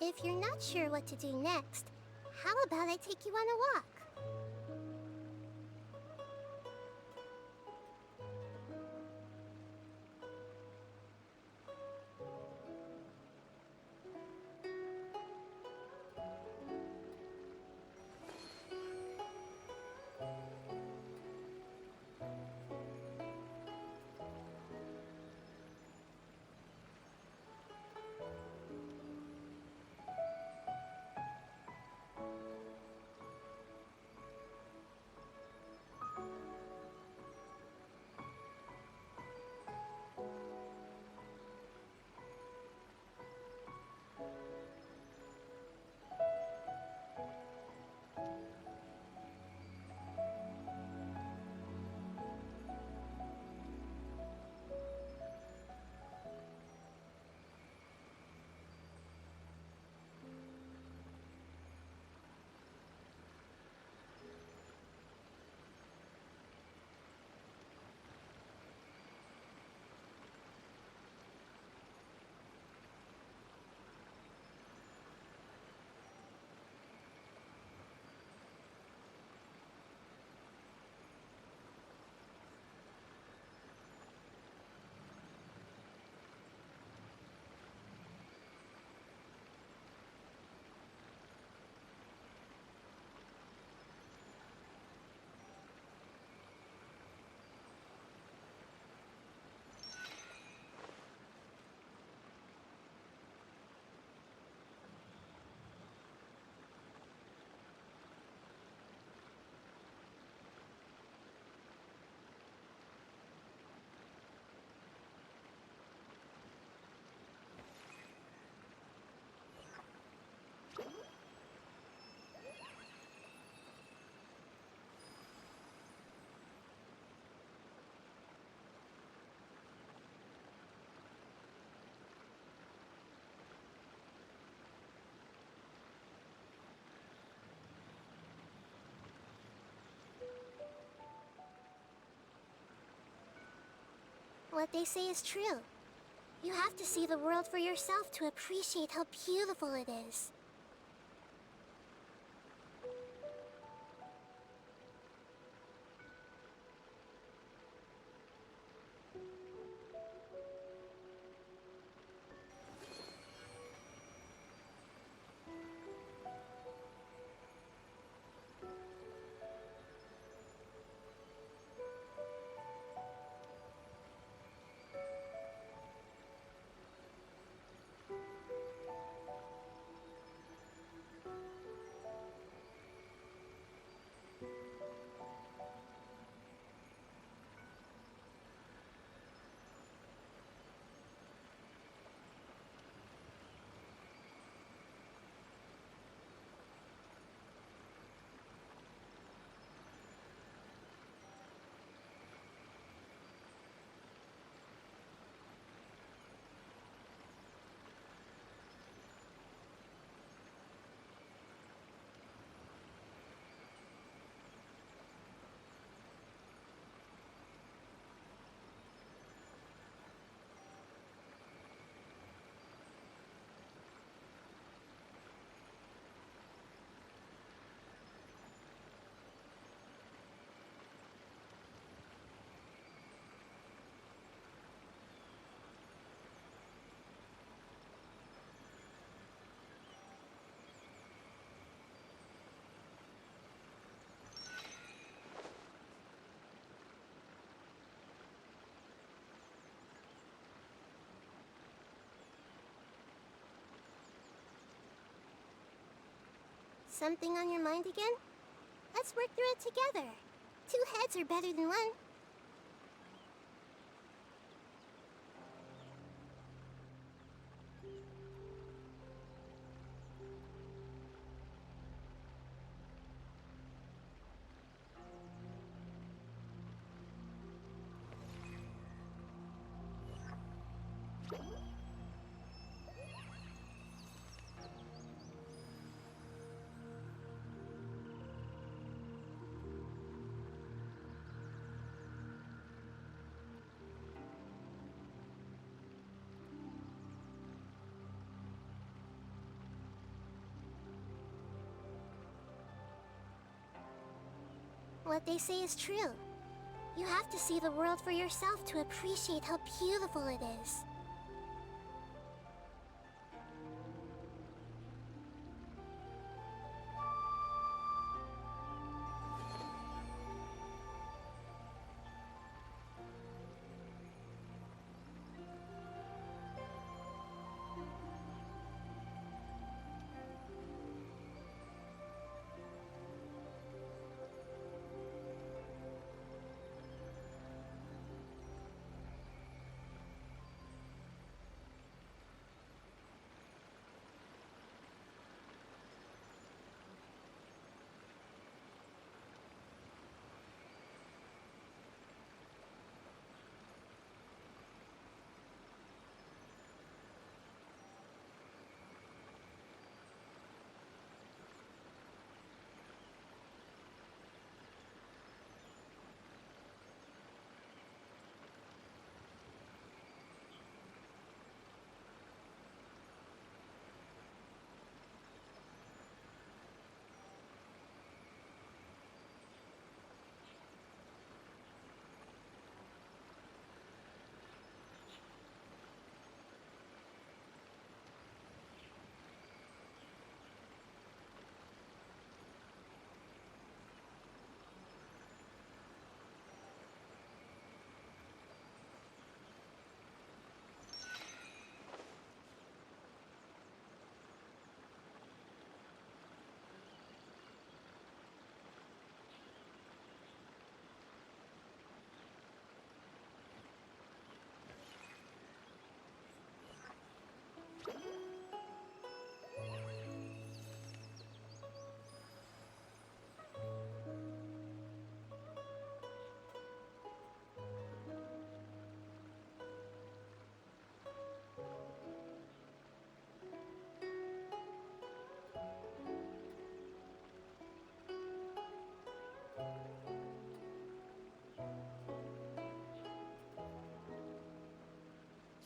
If you're not sure what to do next, how about I take you on a walk? What they say is true. You have to see the world for yourself to appreciate how beautiful it is. Something on your mind again? Let's work through it together. 2 heads are better than 1. What they say is true. You have to see the world for yourself to appreciate how beautiful it is.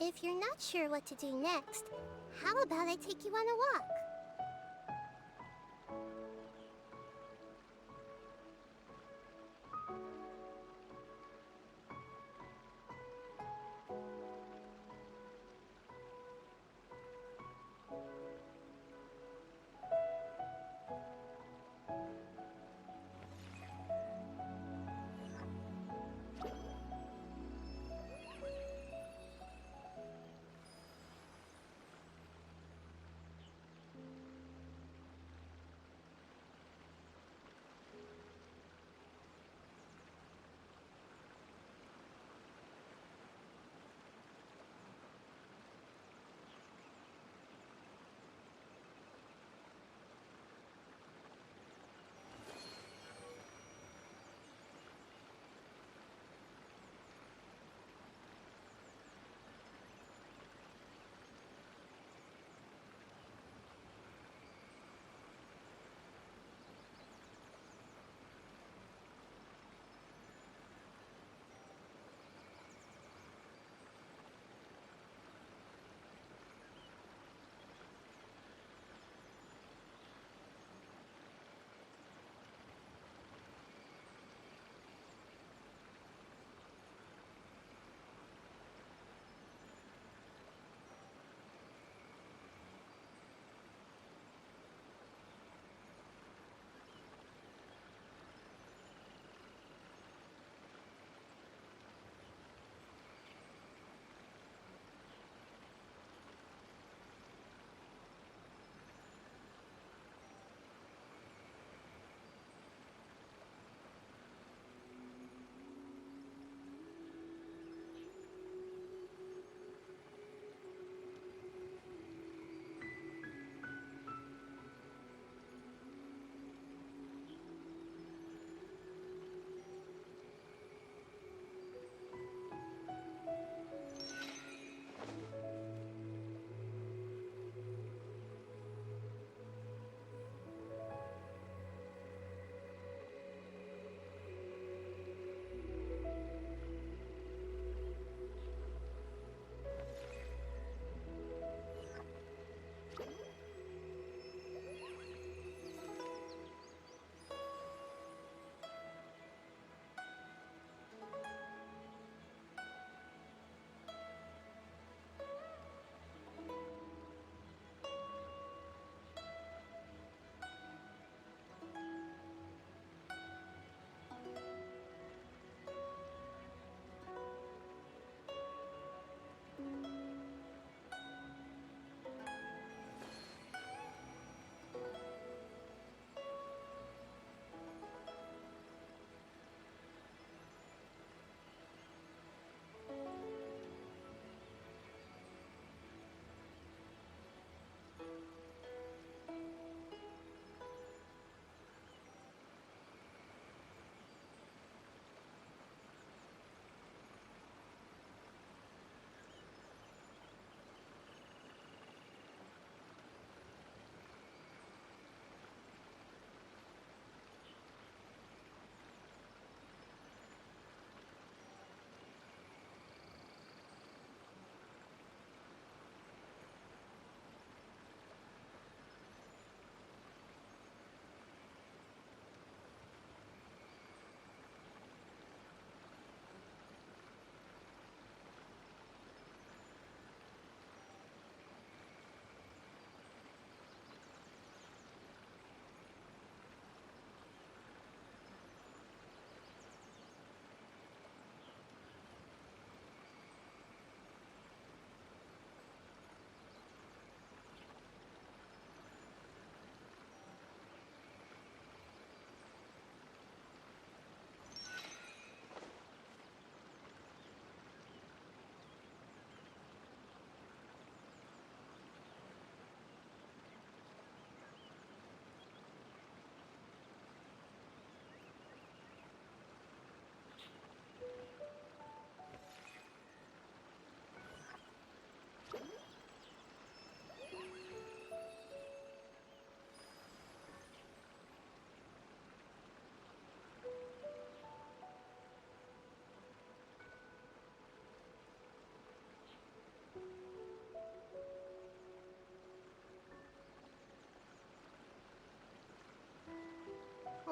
If you're not sure what to do next, how about I take you on a walk?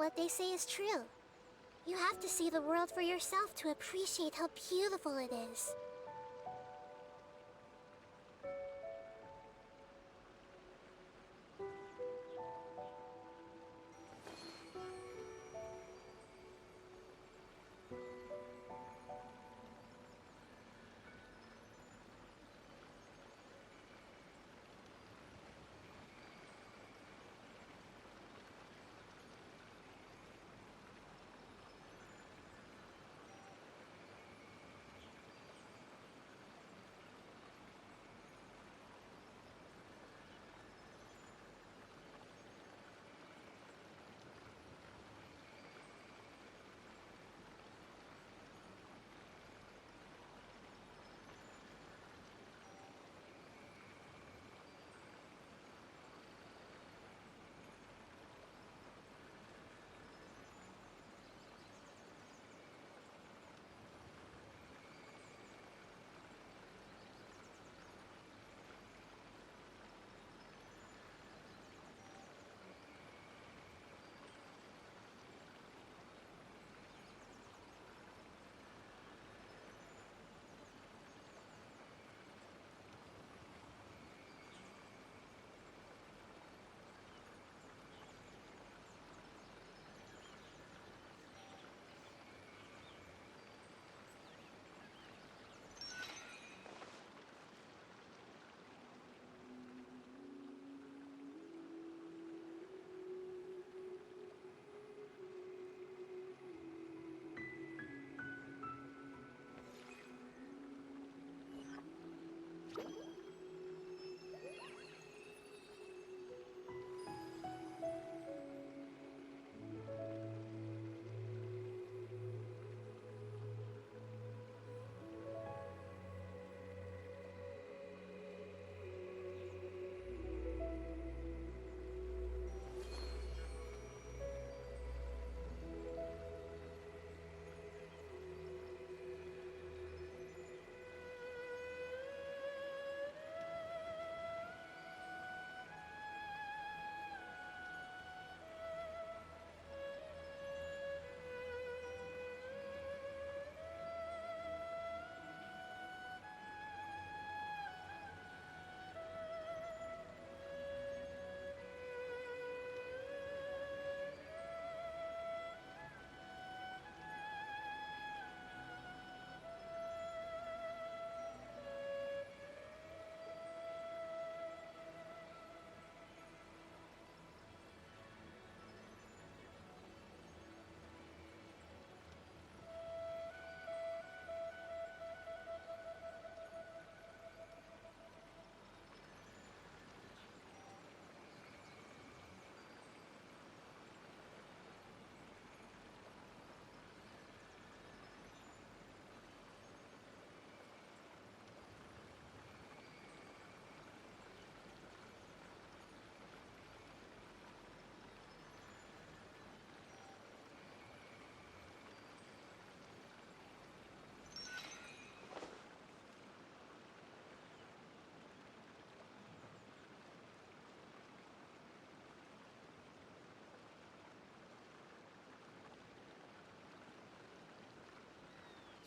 what they say is true. You have to see the world for yourself to appreciate how beautiful it is.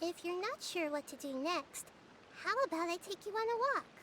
If you're not sure what to do next, how about I take you on a walk?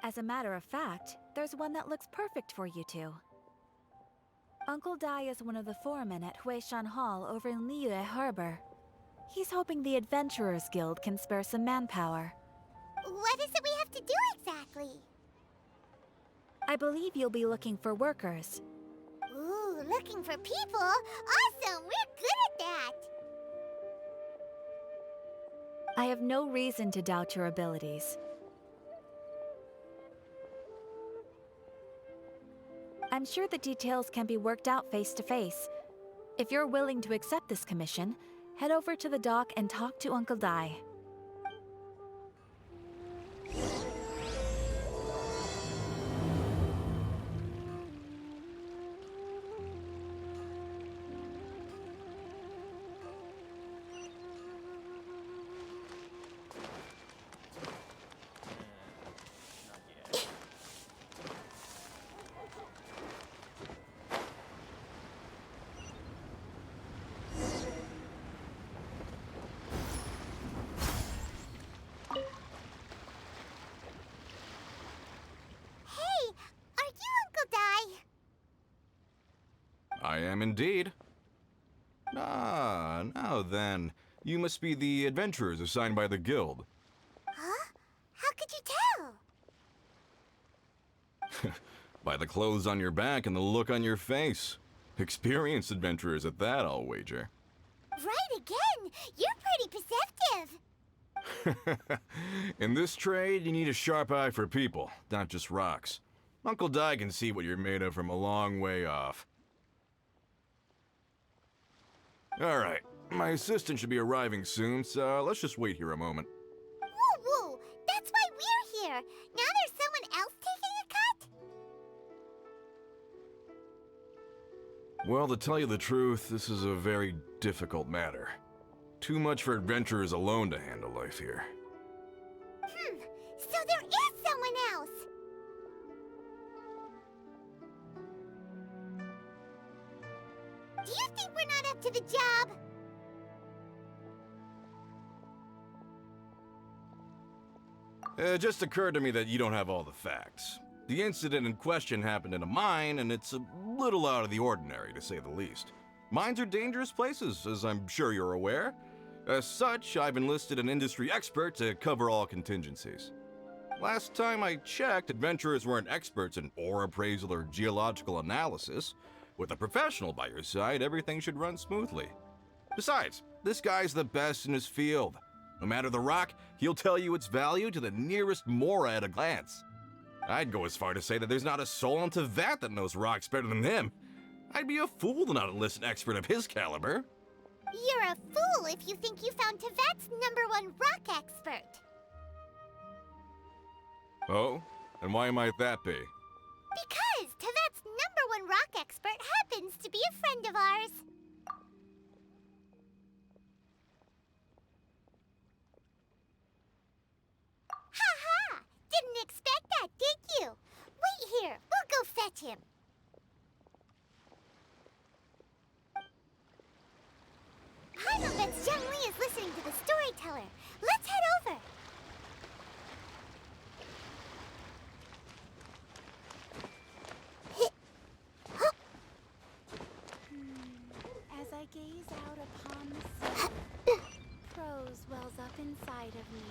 As a matter of fact, there's one that looks perfect for you two. Uncle Dai is one of the foremen at Huishan Hall over in Liyue Harbor. He's hoping the Adventurers Guild can spare some manpower. What is it we have to do exactly? I believe you'll be looking for workers. Ooh, looking for people? Awesome! We're good at that! I have no reason to doubt your abilities. I'm sure the details can be worked out face to face. If you're willing to accept this commission, head over to the dock and talk to Uncle Dai. Hey, are you Uncle Dai? I am indeed. Ah, now then. You must be the adventurers assigned by the guild. Huh? How could you tell? By the clothes on your back and the look on your face. Experienced adventurers at that, I'll wager. Right again! You're pretty perceptive! In this trade, you need a sharp eye for people, not just rocks. Uncle Dai can see what you're made of from a long way off. Alright, my assistant should be arriving soon, so let's just wait here a moment. Woo woo! That's why we're here! Now there's someone else taking a cut? Well, to tell you the truth, this is a very difficult matter. Too much for adventurers alone to handle life here. So there is someone else! Do you think we're not up to the job? It just occurred to me that you don't have all the facts. The incident in question happened in a mine, and it's a little out of the ordinary, to say the least. Mines are dangerous places, as I'm sure you're aware. As such, I've enlisted an industry expert to cover all contingencies. Last time I checked, adventurers weren't experts in ore appraisal or geological analysis. With a professional by your side, everything should run smoothly. Besides, this guy's the best in his field. No matter the rock, he'll tell you its value to the nearest mora at a glance. I'd go as far to say that there's not a soul on Teyvat that knows rocks better than him. I'd be a fool to not enlist an expert of his caliber. You're a fool if you think you found Teyvat's #1 rock expert. Oh? And why might that be? Because Teyvat's #1 rock expert happens to be a friend of ours. Ha ha! Didn't expect that, did you? Wait here, we'll go fetch him. Paimon Young Lee is listening to the storyteller. Let's head over. As I gaze out upon the sea, prose wells up inside of me.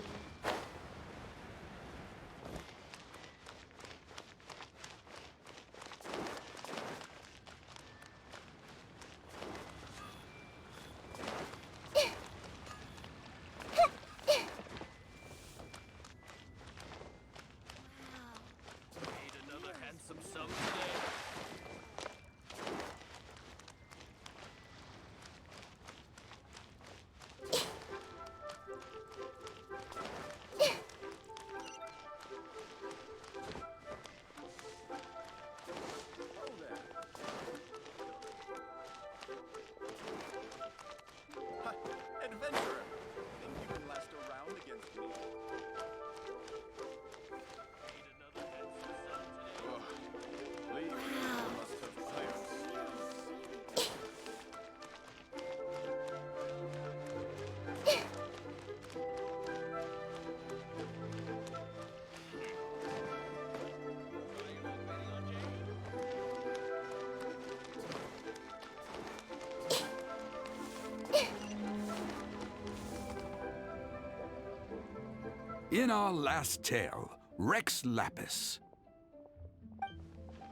In our last tale, Rex Lapis.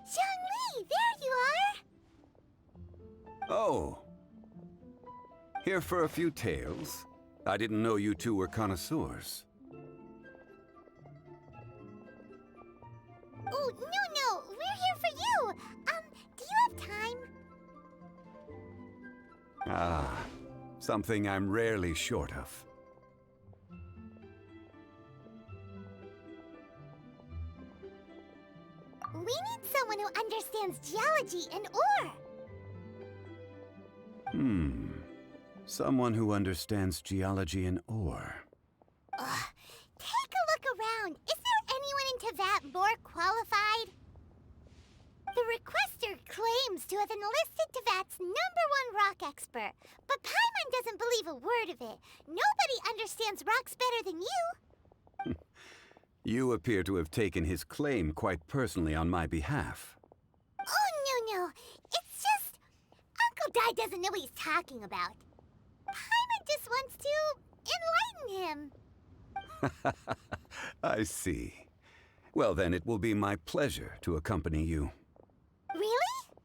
Zhongli, there you are! Oh. Here for a few tales? I didn't know you two were connoisseurs. Oh, no, we're here for you! Do you have time? Ah, something I'm rarely short of. We need someone who understands geology and ore! Someone who understands geology and ore. Take a look around. Is there anyone in Teyvat more qualified? The requester claims to have enlisted Teyvat's #1 rock expert, but Paimon doesn't believe a word of it. Nobody understands rocks better than you. You appear to have taken his claim quite personally on my behalf. Oh, no. It's just... Uncle Dai doesn't know what he's talking about. Paimon just wants to enlighten him. I see. Well then, it will be my pleasure to accompany you. Really?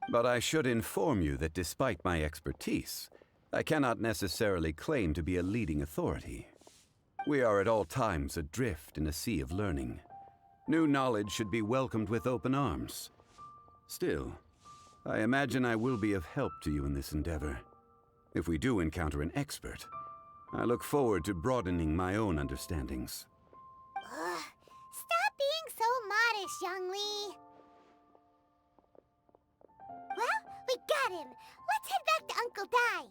But I should inform you that despite my expertise, I cannot necessarily claim to be a leading authority. We are at all times adrift in a sea of learning. New knowledge should be welcomed with open arms. Still, I imagine I will be of help to you in this endeavor. If we do encounter an expert, I look forward to broadening my own understandings. Stop being so modest, Zhongli. Well, we got him. Let's head back to Uncle Dai.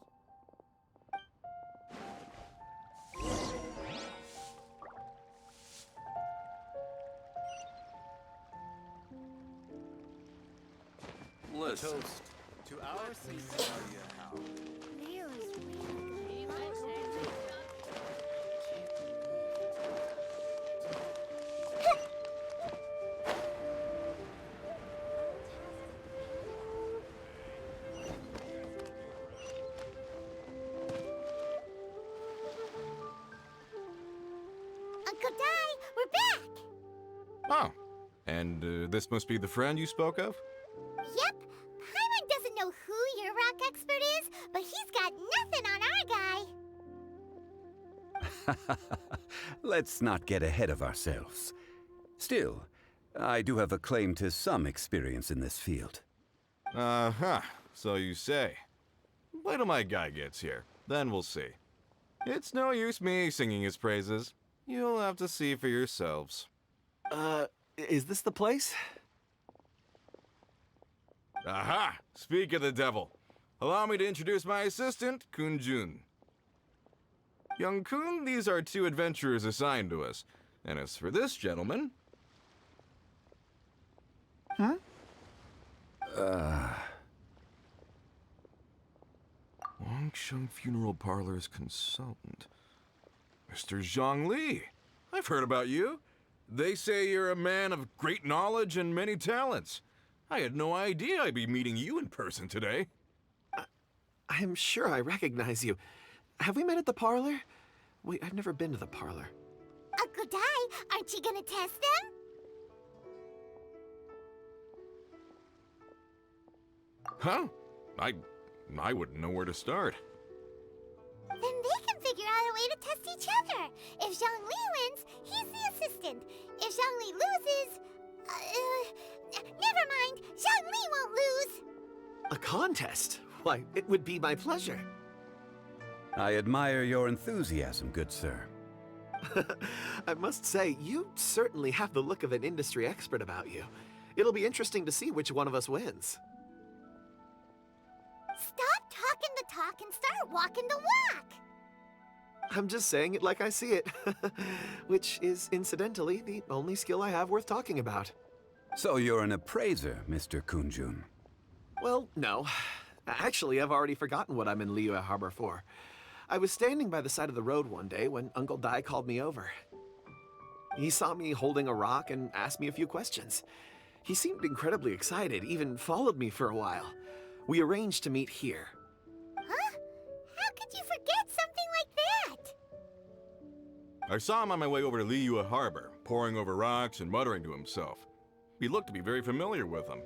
Listen. To our Uncle Dai, we're back! Oh, and this must be the friend you spoke of? Yep. Paimon doesn't know who your rock expert is, but he's got nothing on our guy. Let's not get ahead of ourselves. Still, I do have a claim to some experience in this field. Uh-huh, so you say. Wait till my guy gets here, then we'll see. It's no use me singing his praises. You'll have to see for yourselves. Is this the place? Aha! Speak of the devil. Allow me to introduce my assistant, Kun-jun. Young Kun, these are 2 adventurers assigned to us. And as for this gentleman... Huh? Wangsheng Funeral Parlor's consultant. Mr. Zhongli. I've heard about you. They say you're a man of great knowledge and many talents. I had no idea I'd be meeting you in person today. I'm sure I recognize you. Have we met at the parlor? Wait, I've never been to the parlor. Uncle Dai, aren't you gonna test them? Huh? I wouldn't know where to start. Then they can figure out a way to test each other. If Zhongli wins, he's the assistant. If Zhongli loses... never mind. Zhongli won't lose. A contest? Why, it would be my pleasure. I admire your enthusiasm, good sir. I must say, you certainly have the look of an industry expert about you. It'll be interesting to see which one of us wins. Stop talking the talk and start walking the walk. I'm just saying it like I see it. Which is, incidentally, the only skill I have worth talking about. So you're an appraiser, Mr. Kun-jun. Well, no. Actually, I've already forgotten what I'm in Liyue Harbor for. I was standing by the side of the road one day when Uncle Dai called me over. He saw me holding a rock and asked me a few questions. He seemed incredibly excited, even followed me for a while. We arranged to meet here. Huh? How could you forget something like I saw him on my way over to Liyue Harbor, poring over rocks and muttering to himself. He looked to be very familiar with them.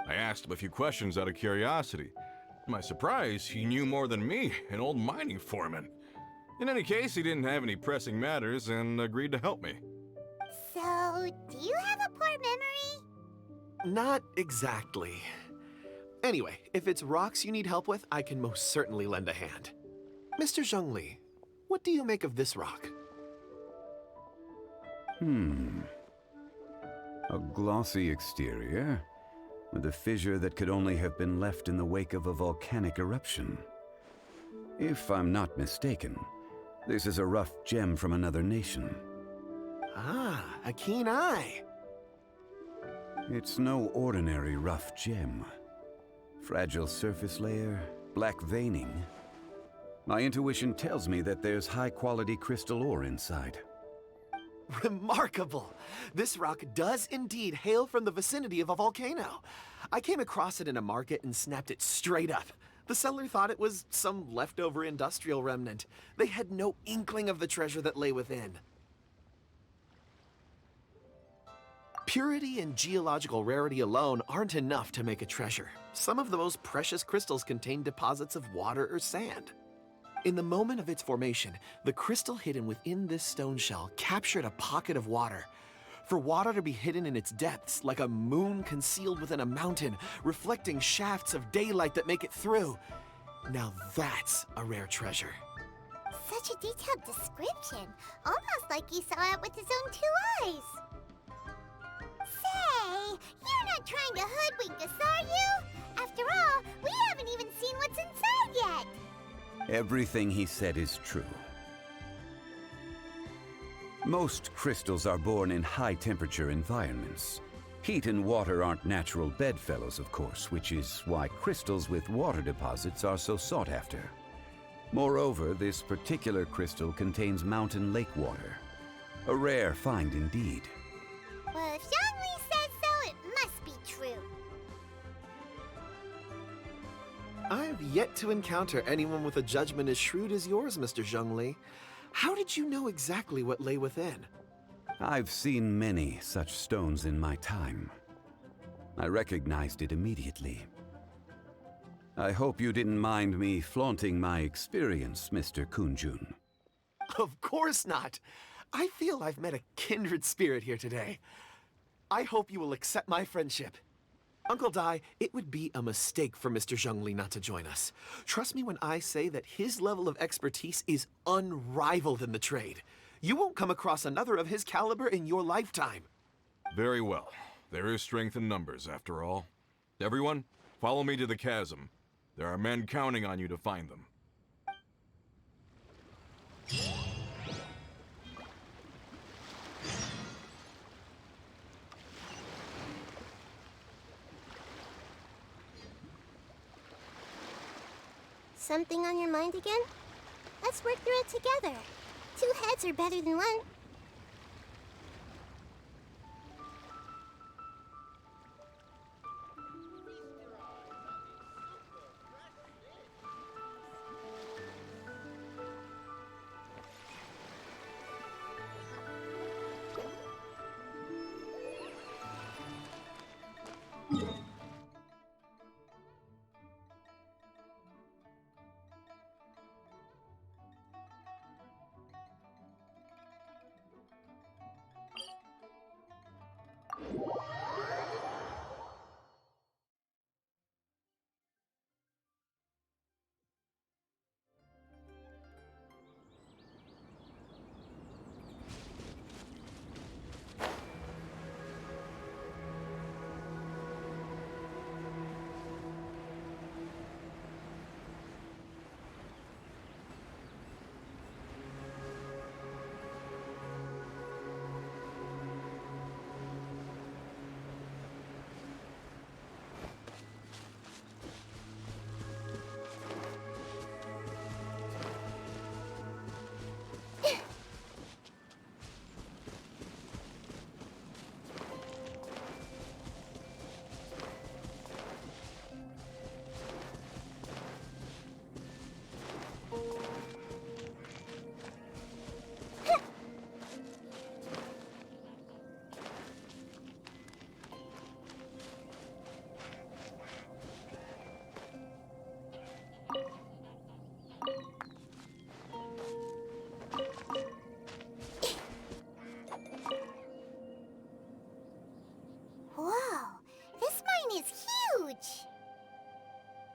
I asked him a few questions out of curiosity. To my surprise, he knew more than me, an old mining foreman. In any case, he didn't have any pressing matters and agreed to help me. So, do you have a poor memory? Not exactly. Anyway, if it's rocks you need help with, I can most certainly lend a hand. Mr. Zhongli, what do you make of this rock? A glossy exterior, with a fissure that could only have been left in the wake of a volcanic eruption. If I'm not mistaken, this is a rough gem from another nation. Ah, a keen eye. It's no ordinary rough gem. Fragile surface layer, black veining. My intuition tells me that there's high-quality crystal ore inside. Remarkable! This rock does indeed hail from the vicinity of a volcano. I came across it in a market and snapped it straight up. The seller thought it was some leftover industrial remnant. They had no inkling of the treasure that lay within. Purity and geological rarity alone aren't enough to make a treasure. Some of the most precious crystals contain deposits of water or sand. In the moment of its formation, the crystal hidden within this stone shell captured a pocket of water. For water to be hidden in its depths, like a moon concealed within a mountain, reflecting shafts of daylight that make it through. Now that's a rare treasure. Such a detailed description. Almost like he saw it with his own 2 eyes. Say, you're not trying to hoodwink us, are you? After all, we haven't even seen what's inside yet. Everything he said is true. Most crystals are born in high-temperature environments. Heat and water aren't natural bedfellows, of course, which is why crystals with water deposits are so sought after. Moreover, this particular crystal contains mountain lake water. A rare find indeed. Well, if Zhongli says so, it must be true. I've yet to encounter anyone with a judgment as shrewd as yours, Mr. Zhongli. How did you know exactly what lay within? I've seen many such stones in my time. I recognized it immediately. I hope you didn't mind me flaunting my experience, Mr. Kunjun. Of course not. I feel I've met a kindred spirit here today. I hope you will accept my friendship. Uncle Dai, it would be a mistake for Mr. Zhongli not to join us. Trust me when I say that his level of expertise is unrivaled in the trade. You won't come across another of his caliber in your lifetime. Very well. There is strength in numbers, after all. Everyone, follow me to the chasm. There are men counting on you to find them. Something on your mind again? Let's work through it together. 2 heads are better than 1.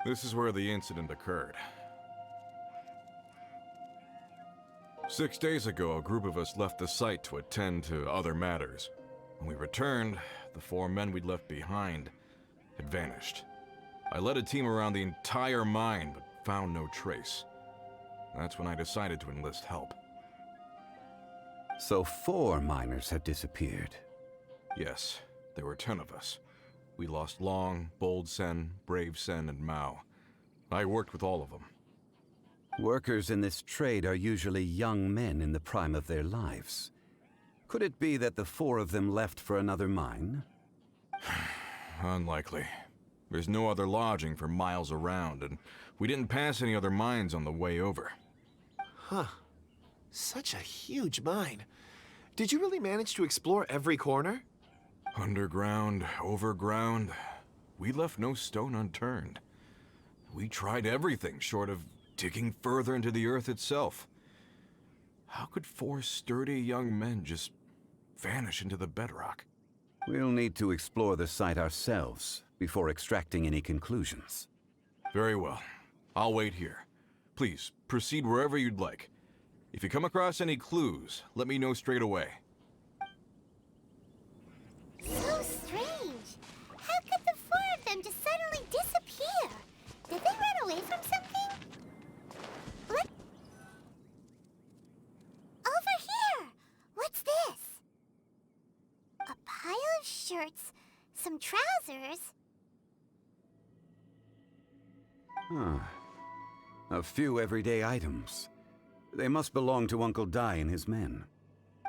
This is where the incident occurred. 6 days ago, a group of us left the site to attend to other matters. When we returned, the 4 men we'd left behind had vanished. I led a team around the entire mine, but found no trace. That's when I decided to enlist help. So 4 miners had disappeared. Yes, there were 10 of us. We lost Long, Bold Sen, Brave Sen, and Mao. I worked with all of them. Workers in this trade are usually young men in the prime of their lives. Could it be that the 4 of them left for another mine? Unlikely. There's no other lodging for miles around, and we didn't pass any other mines on the way over. Huh. Such a huge mine. Did you really manage to explore every corner? Underground, overground, we left no stone unturned. We tried everything short of digging further into the earth itself. How could 4 sturdy young men just vanish into the bedrock? We'll need to explore the site ourselves before extracting any conclusions. Very well. I'll wait here. Please, proceed wherever you'd like. If you come across any clues, let me know straight away. So strange. How could the 4 of them just suddenly disappear? Did they run away from something? What? Over here! What's this? A pile of shirts, some trousers. Huh. A few everyday items. They must belong to Uncle Dai and his men.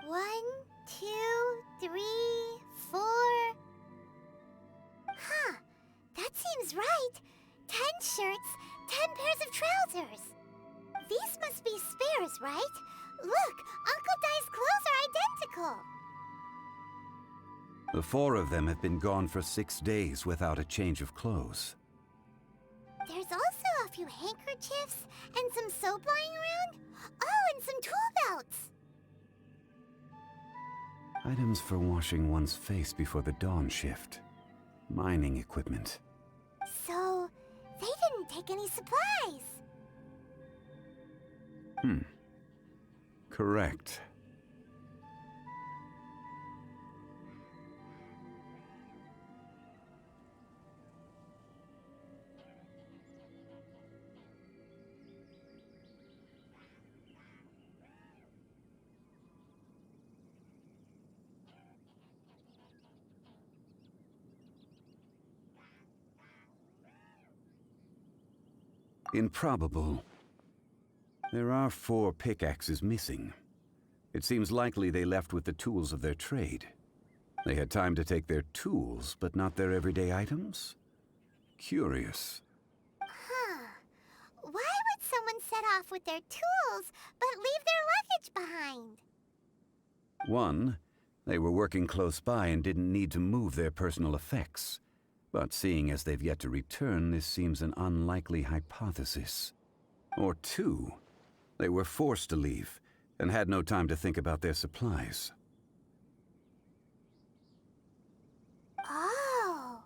1, 2, 3, 4. Huh. That seems right. 10 shirts, 10 pairs of trousers. These must be spares, right? Look, Uncle Dai's clothes are identical. The 4 of them have been gone for 6 days without a change of clothes. There's also a few handkerchiefs and some soap lying around. Oh, and some tool belts. Items for washing one's face before the dawn shift. Mining equipment. So, they didn't take any supplies. Correct. Improbable. There are 4 pickaxes missing. It seems likely they left with the tools of their trade. They had time to take their tools, but not their everyday items? Curious. Huh. Why would someone set off with their tools, but leave their luggage behind? 1, they were working close by and didn't need to move their personal effects. But seeing as they've yet to return, this seems an unlikely hypothesis. Or 2, they were forced to leave and had no time to think about their supplies. Oh.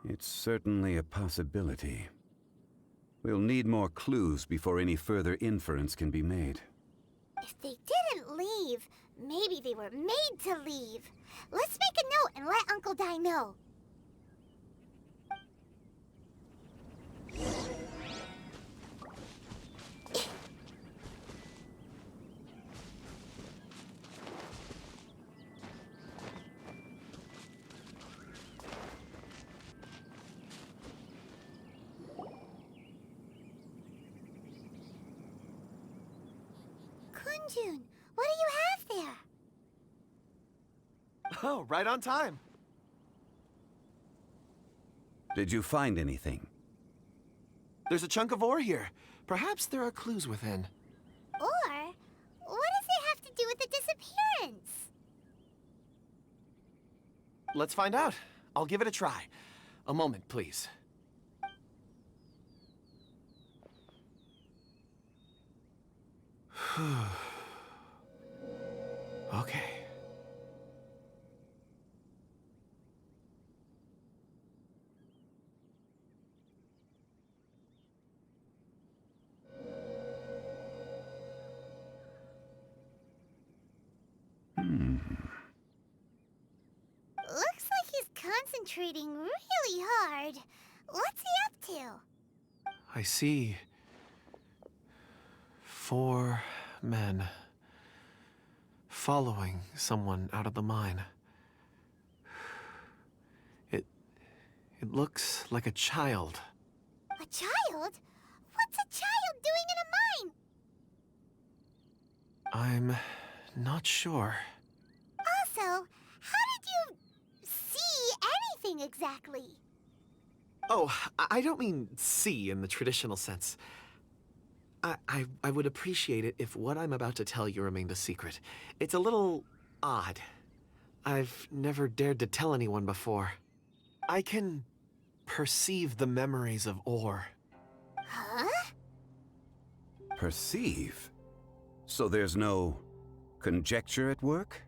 It's certainly a possibility. We'll need more clues before any further inference can be made. If they didn't leave, maybe they were made to leave. Let's make a note and let Uncle Dai know. Kunjun, what do you have there? Oh, right on time. Did you find anything? There's a chunk of ore here. Perhaps there are clues within. Or, what does it have to do with the disappearance? Let's find out. I'll give it a try. A moment, please. Okay. Looks like he's concentrating really hard. What's he up to? I see 4 men following someone out of the mine. It looks like a child. A child? What's a child doing in a mine? I'm not sure. Also, how did you see anything exactly? Oh, I don't mean see in the traditional sense. I would appreciate it if what I'm about to tell you remained a secret. It's a little odd. I've never dared to tell anyone before. I can perceive the memories of ore. Huh? Perceive? So there's no conjecture at work?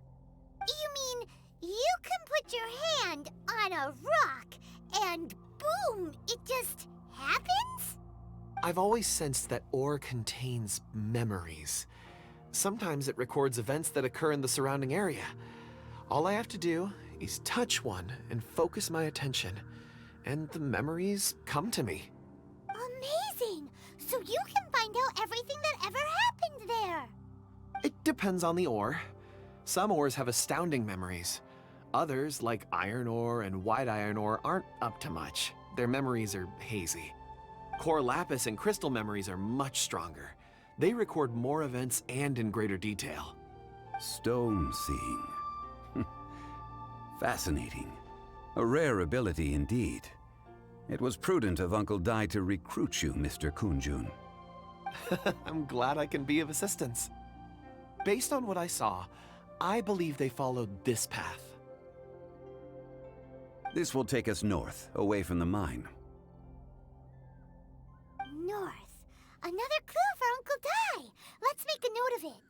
You mean you can put your hand on a rock and boom, it just happens? I've always sensed that ore contains memories. Sometimes it records events that occur in the surrounding area. All I have to do is touch one and focus my attention, and the memories come to me. Amazing! So you can find out everything that ever happened there. It depends on the ore. Some ores have astounding memories. Others, like iron ore and white iron ore, aren't up to much. Their memories are hazy. Core lapis and crystal memories are much stronger. They record more events and in greater detail. Stone seeing. Fascinating. A rare ability indeed. It was prudent of Uncle Dai to recruit you, Mr. Kunjun. I'm glad I can be of assistance. Based on what I saw, I believe they followed this path. This will take us north, away from the mine. North. Another clue for Uncle Dai. Let's make a note of it.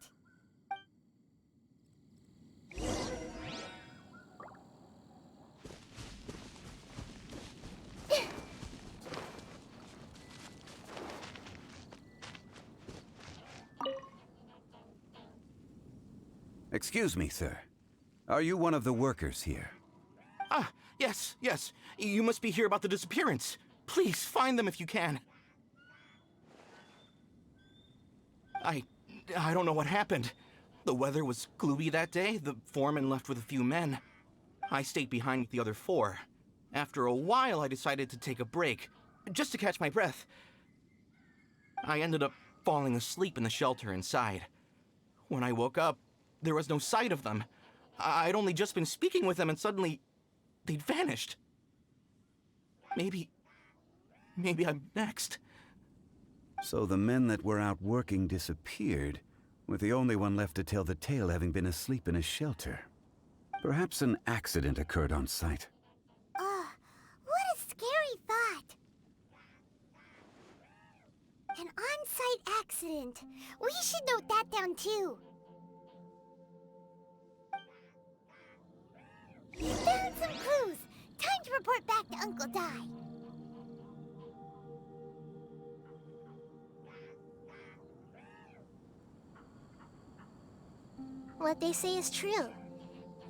Excuse me, sir. Are you one of the workers here? Ah, yes. You must be here about the disappearance. Please, find them if you can. I don't know what happened. The weather was gloomy that day. The foreman left with a few men. I stayed behind with the other 4. After a while, I decided to take a break, just to catch my breath. I ended up falling asleep in the shelter inside. When I woke up, there was no sight of them. I'd only just been speaking with them and suddenly, they'd vanished. Maybe I'm next. So the men that were out working disappeared, with the only one left to tell the tale having been asleep in a shelter. Perhaps an accident occurred on site. What a scary thought. An on-site accident. We should note that down too. Found some clues. Time to report back to Uncle Di. What they say is true.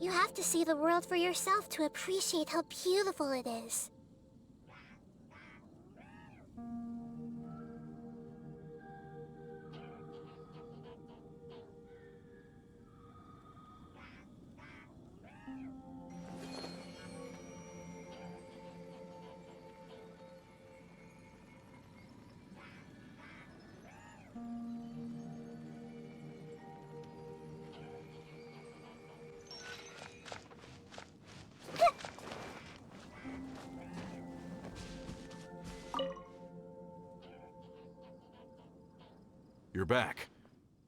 You have to see the world for yourself to appreciate how beautiful it is. You're back.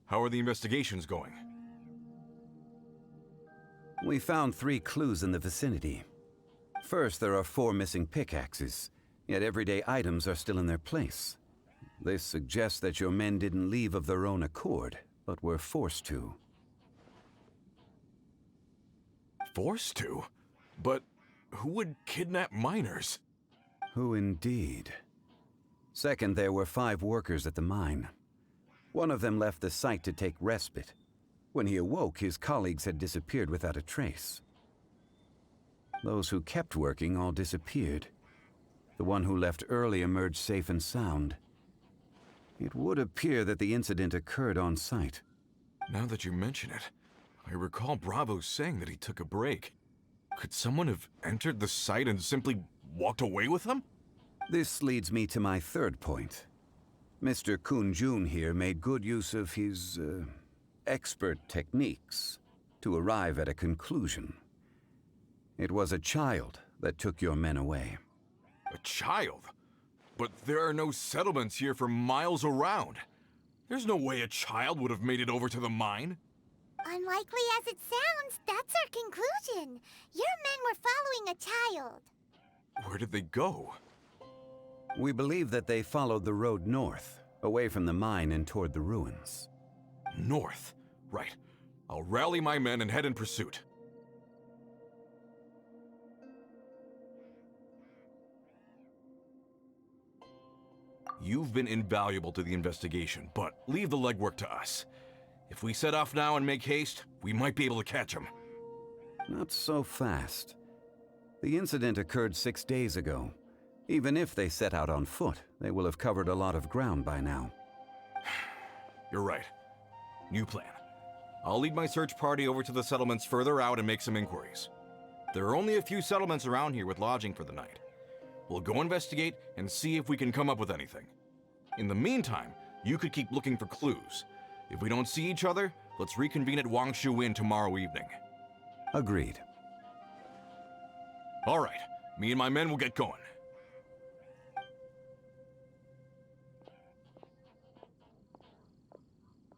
How are the investigations going? We found 3 clues in the vicinity. First, there are 4 missing pickaxes, yet everyday items are still in their place. This suggests that your men didn't leave of their own accord, but were forced to. Forced to? But who would kidnap miners? Who indeed? Second, there were 5 workers at the mine. One of them left the site to take respite. When he awoke, his colleagues had disappeared without a trace. Those who kept working all disappeared. The one who left early emerged safe and sound. It would appear that the incident occurred on site. Now that you mention it, I recall Bravo saying that he took a break. Could someone have entered the site and simply walked away with him? This leads me to my third point. Mr. Kun-jun here made good use of his, expert techniques to arrive at a conclusion. It was a child that took your men away. A child? But there are no settlements here for miles around. There's no way a child would have made it over to the mine. Unlikely as it sounds, that's our conclusion. Your men were following a child. Where did they go? We believe that they followed the road north, away from the mine and toward the ruins. North? Right. I'll rally my men and head in pursuit. You've been invaluable to the investigation, but leave the legwork to us. If we set off now and make haste, we might be able to catch him. Not so fast. The incident occurred 6 days ago. Even if they set out on foot, they will have covered a lot of ground by now. You're right. New plan. I'll lead my search party over to the settlements further out and make some inquiries. There are only a few settlements around here with lodging for the night. We'll go investigate and see if we can come up with anything. In the meantime, you could keep looking for clues. If we don't see each other, let's reconvene at Wangshu Inn tomorrow evening. Agreed. All right. Me and my men will get going.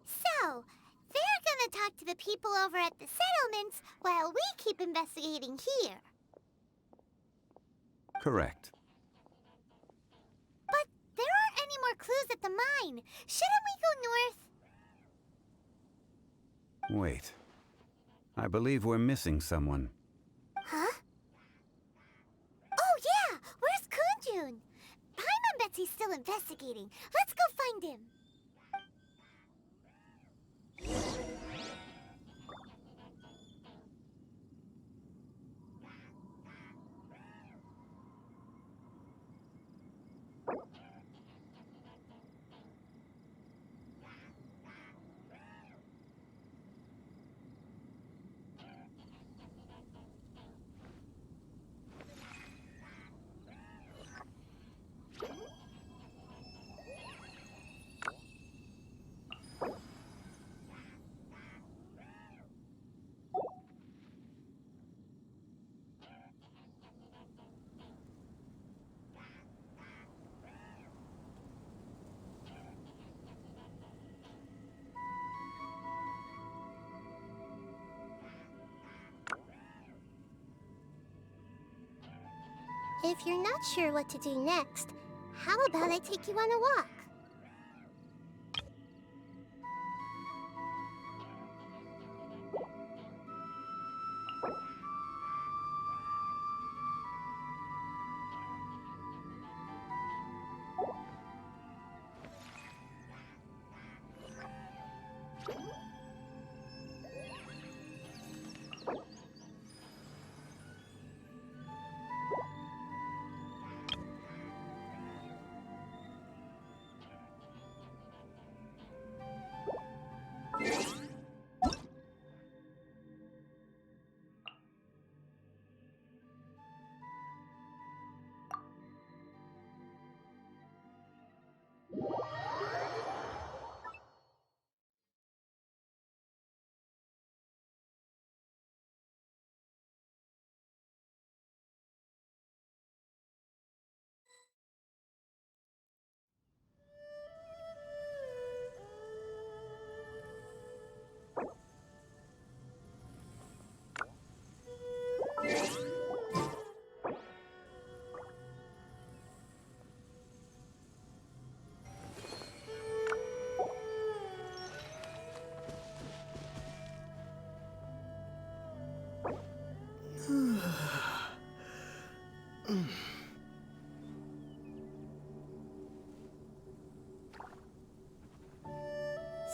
So, they're gonna talk to the people over at the settlements while we keep investigating here. Correct. But there aren't any more clues at the mine. Shouldn't we go north? Wait. I believe we're missing someone. Huh? Oh yeah! Where's Kun-jun? Paimon bets he's still investigating. Let's go find him. If you're not sure what to do next, how about I take you on a walk?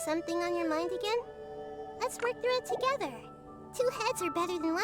Something on your mind again? Let's work through it together. 2 heads are better than 1.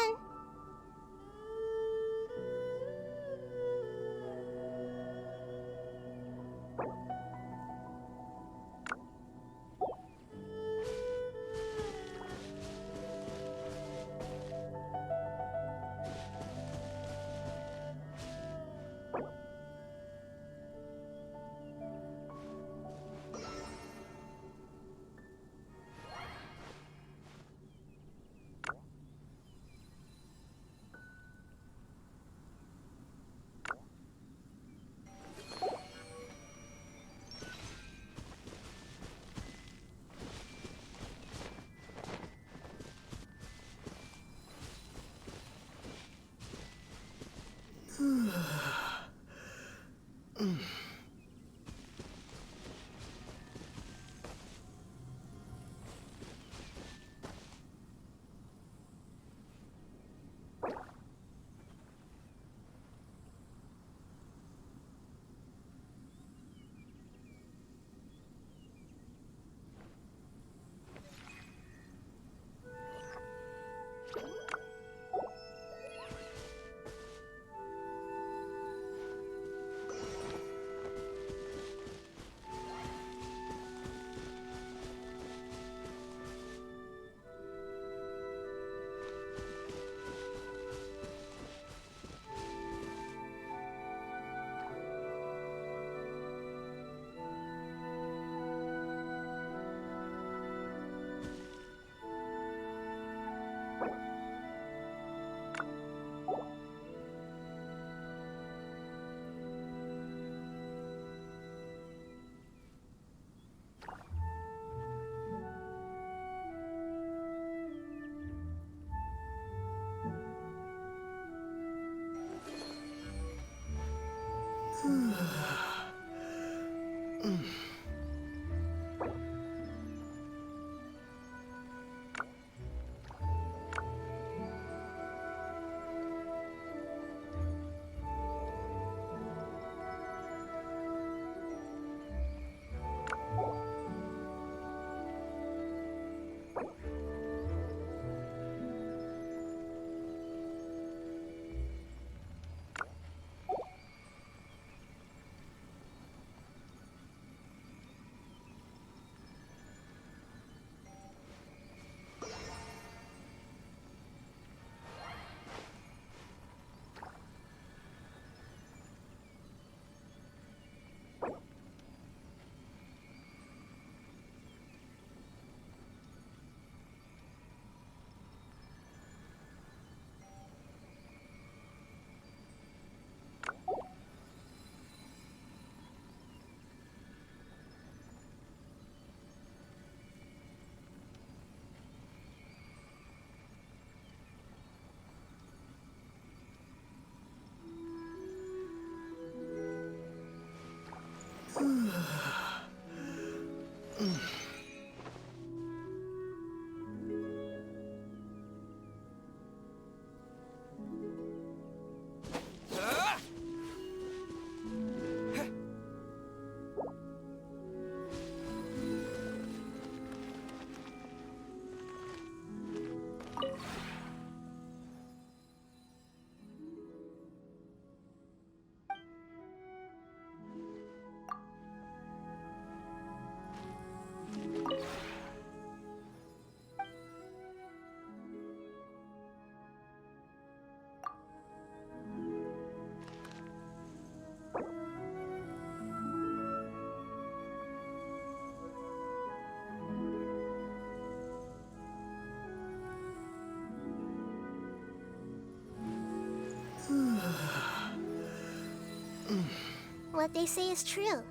what they say is true.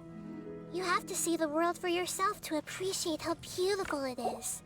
You have to see the world for yourself to appreciate how beautiful it is.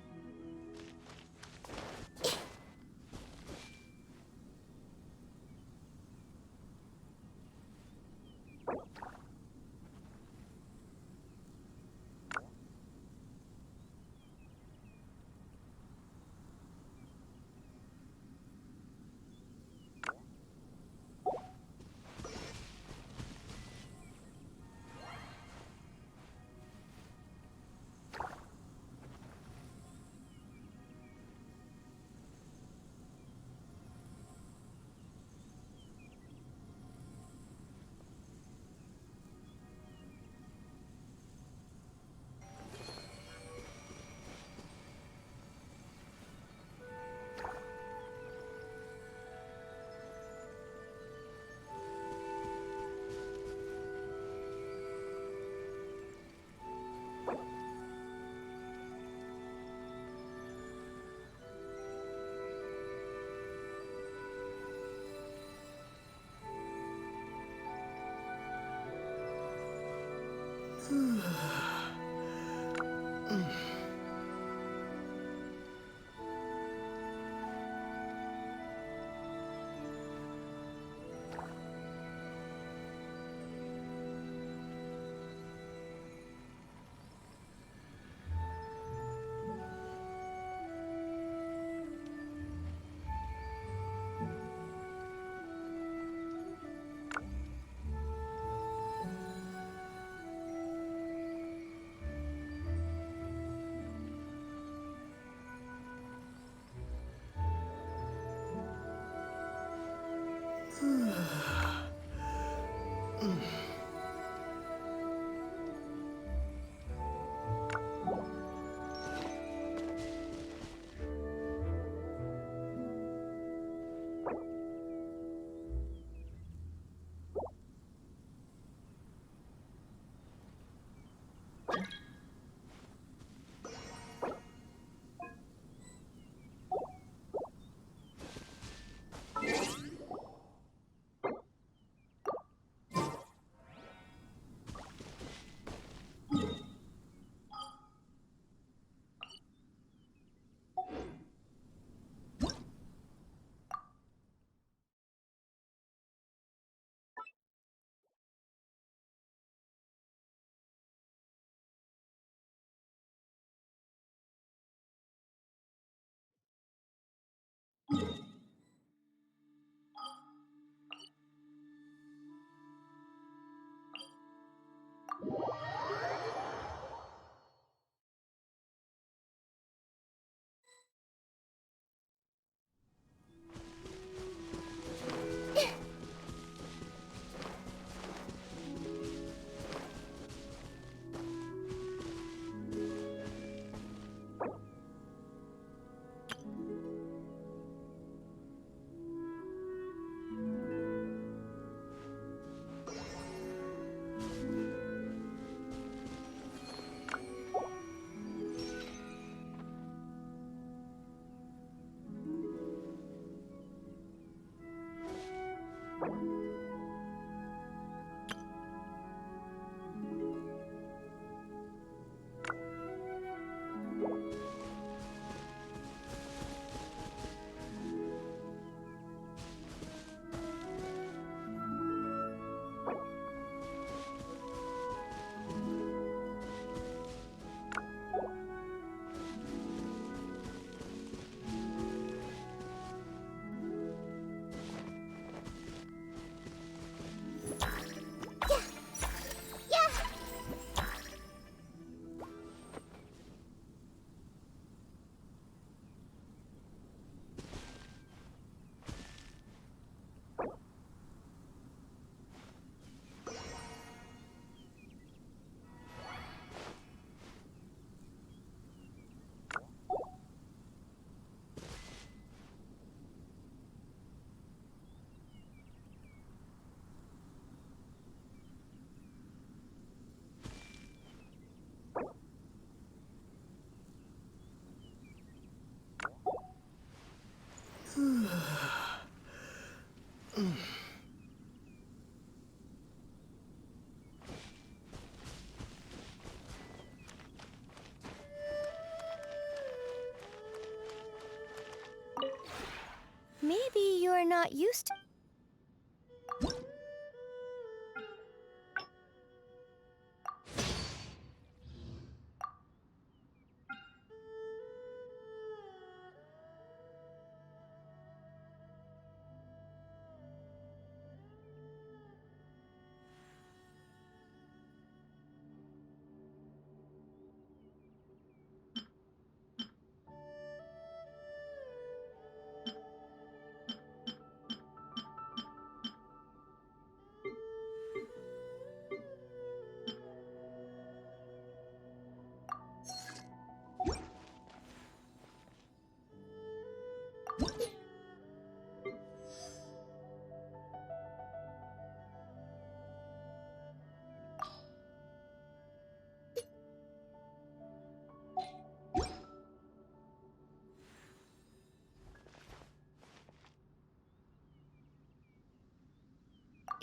not used to.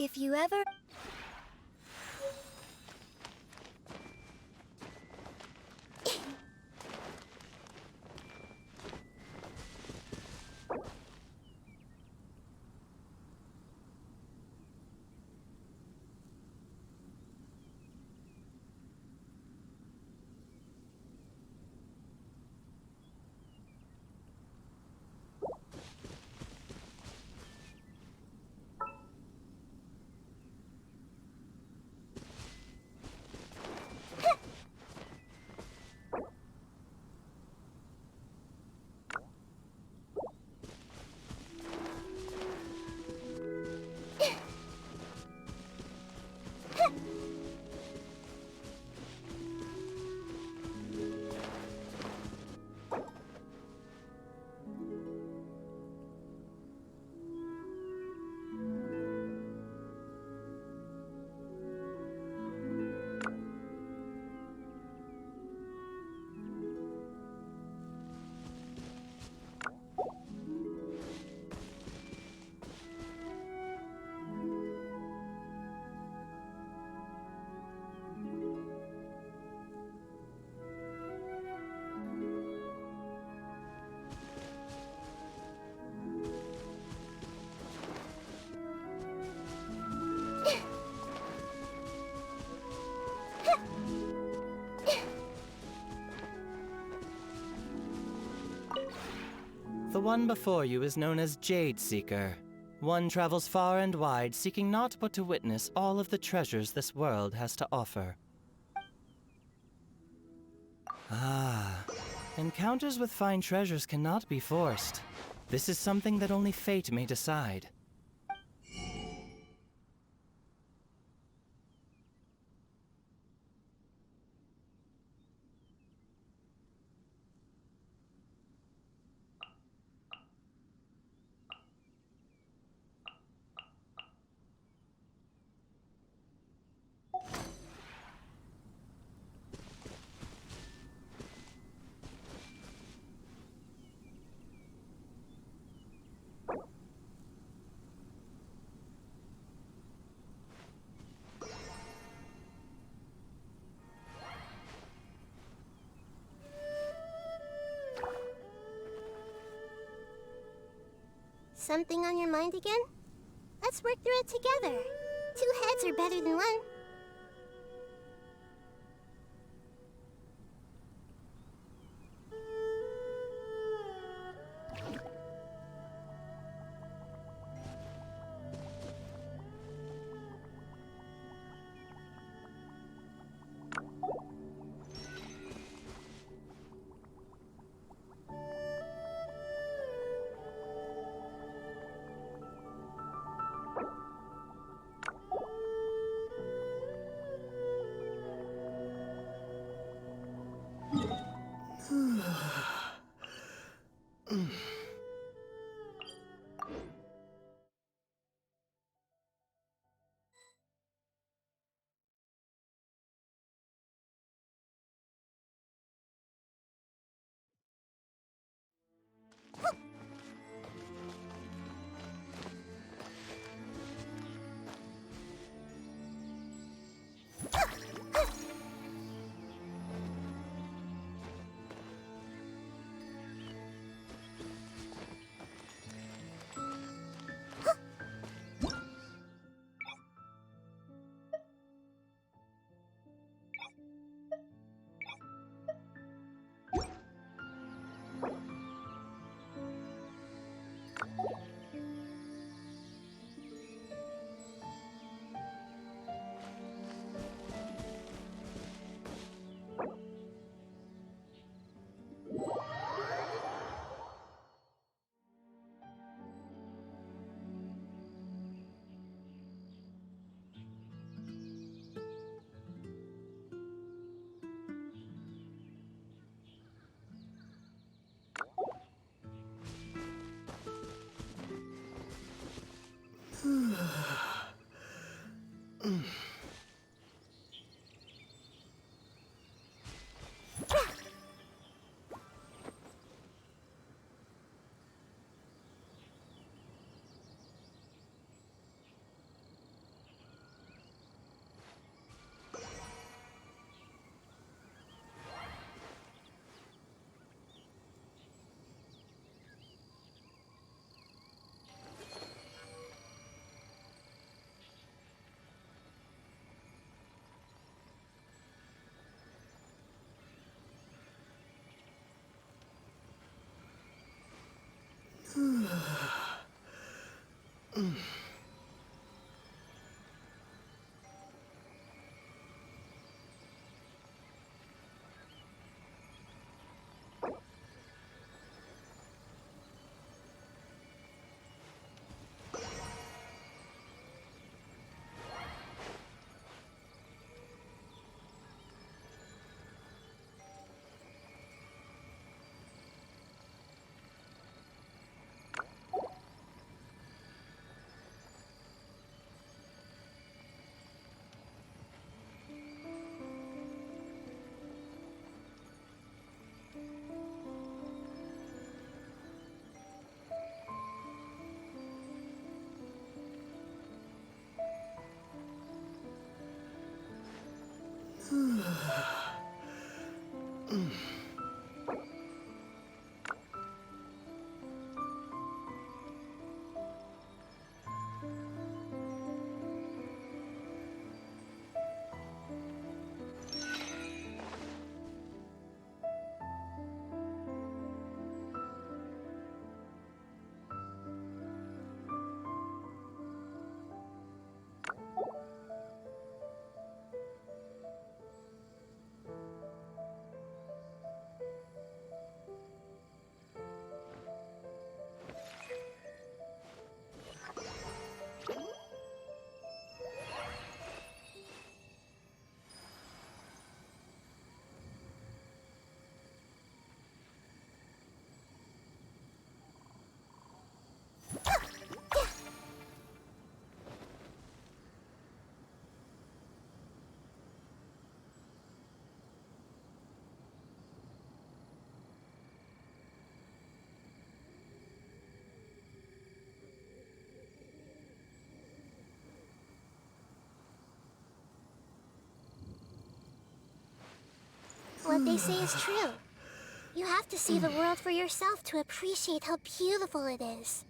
If you ever... The one before you is known as Jade Seeker. One travels far and wide, seeking naught but to witness all of the treasures this world has to offer. Ah, encounters with fine treasures cannot be forced. This is something that only fate may decide. Something on your mind again? Let's work through it together. 2 heads are better than 1. What they say is true. You have to see the world for yourself to appreciate how beautiful it is.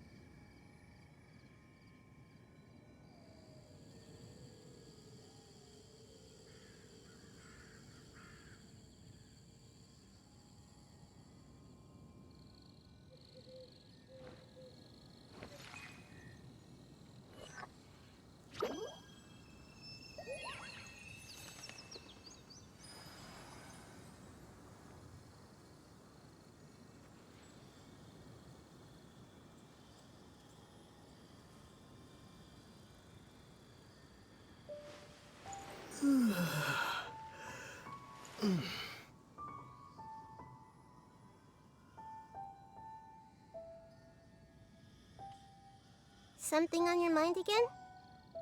Something on your mind again?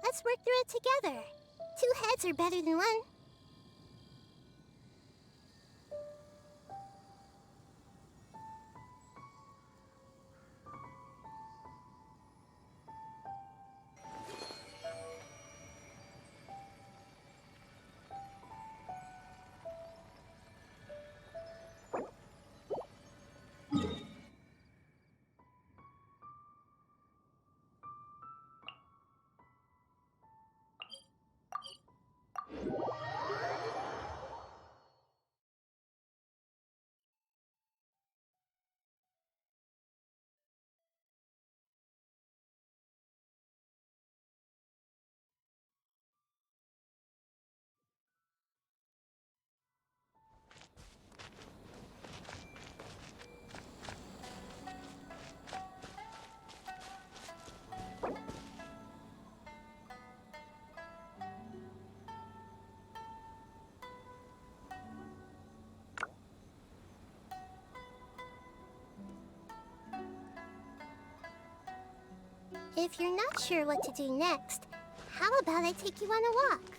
Let's work through it together. 2 heads are better than one. If you're not sure what to do next, How about I take you on a walk?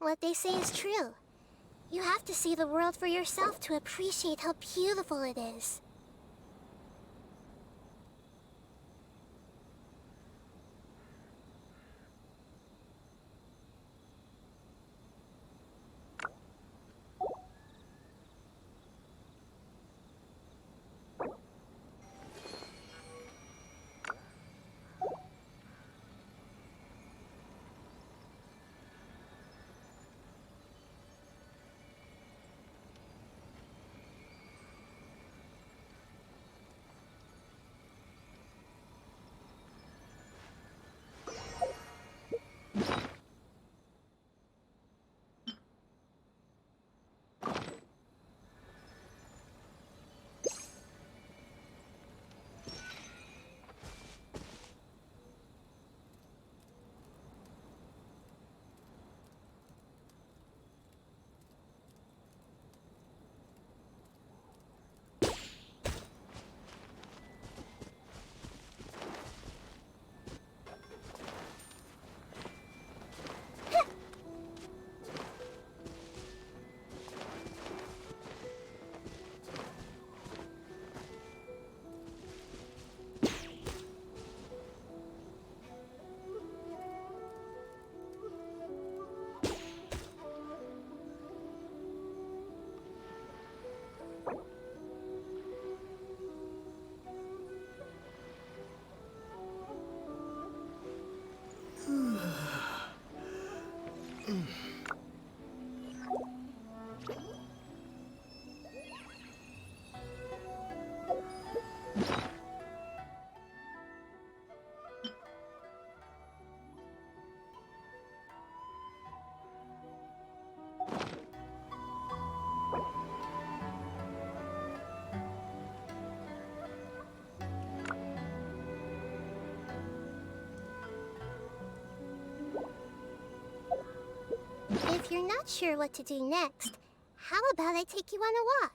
What they say is true. You have to see the world for yourself to appreciate how beautiful it is. If you're not sure what to do next, how about I take you on a walk?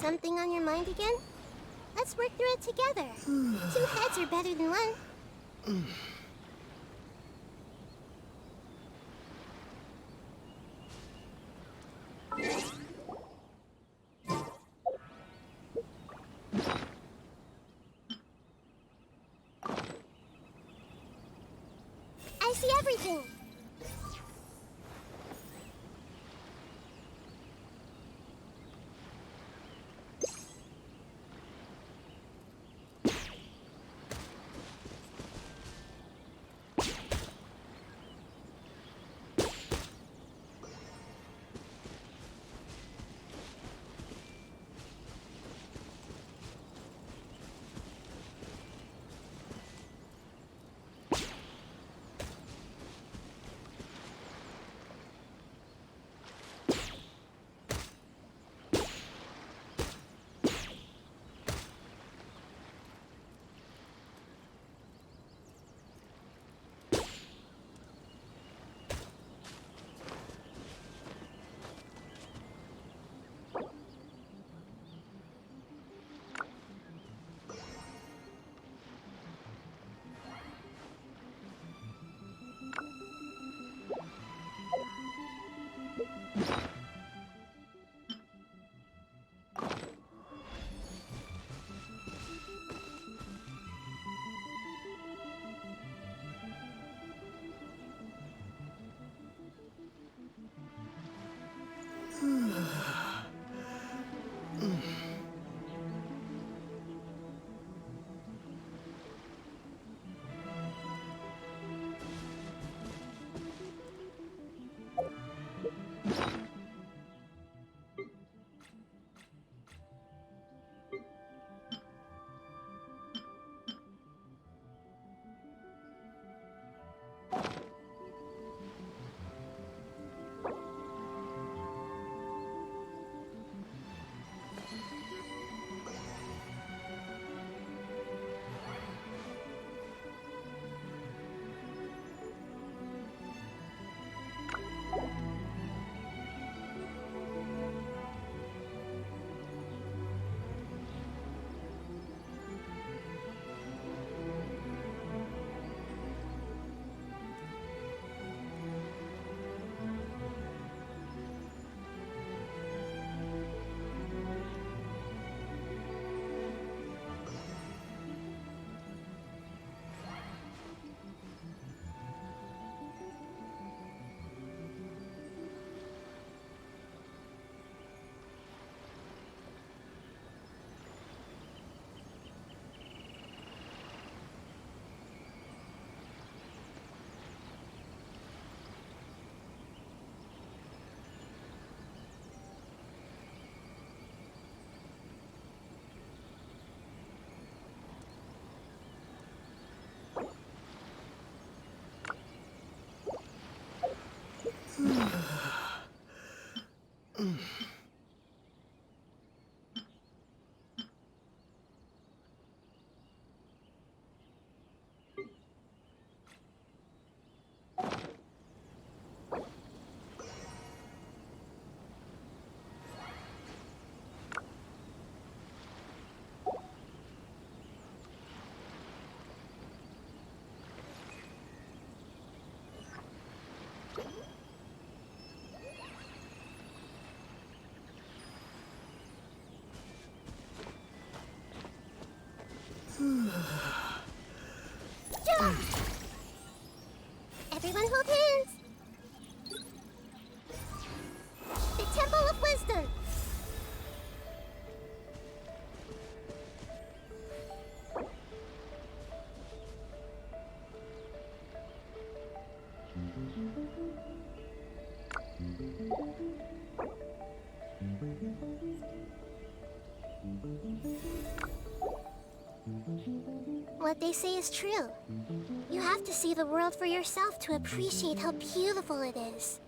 Something on your mind again? Let's work through it together. 2 heads are better than one. I see everything. Everyone hold hands. The Temple of Wisdom. What they say is true. You have to see the world for yourself to appreciate how beautiful it is.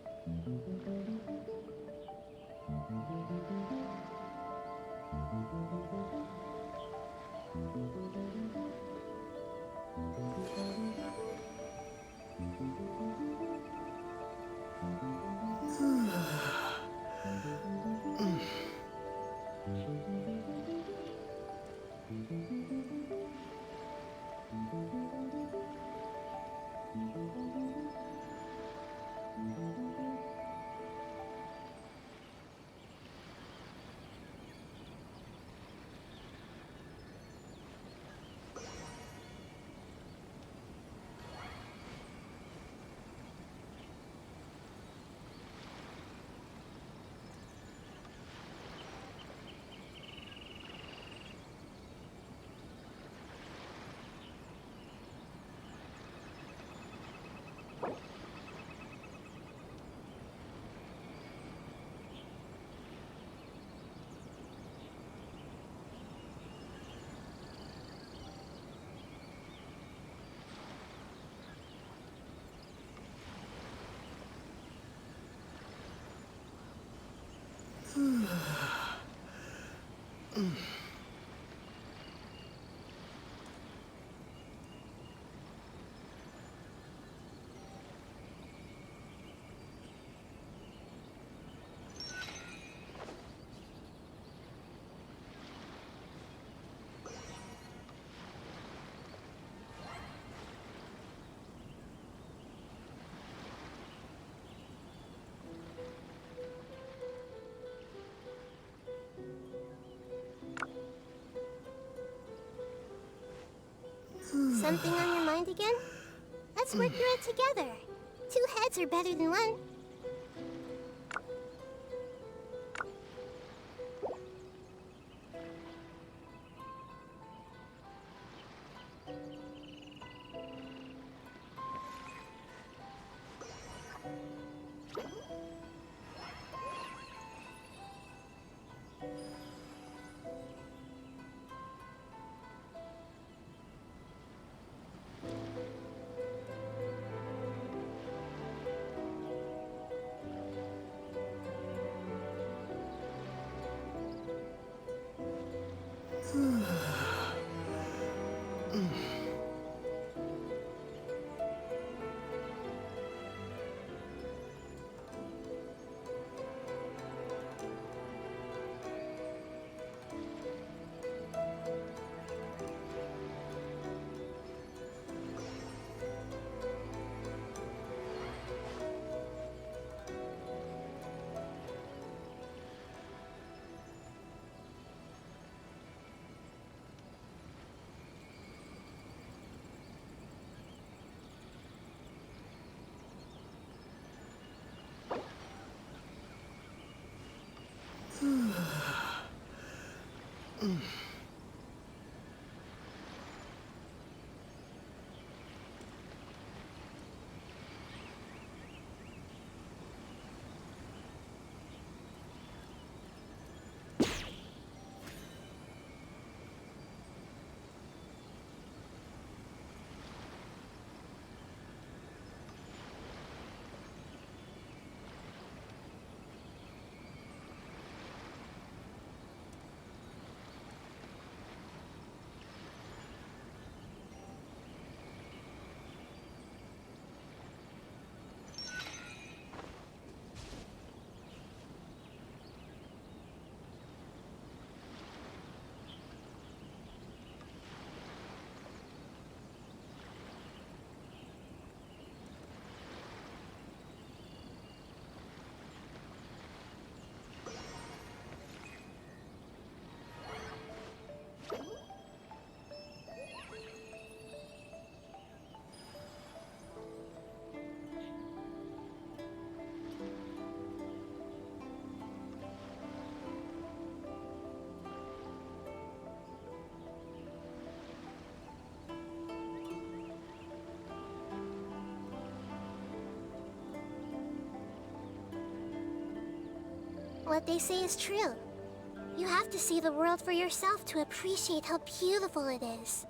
Something on your mind again? Let's work through it together. 2 heads are better than 1. What they say is true. You have to see the world for yourself to appreciate how beautiful it is.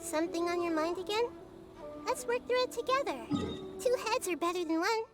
Something on your mind again? Let's work through it together. Two heads are better than one.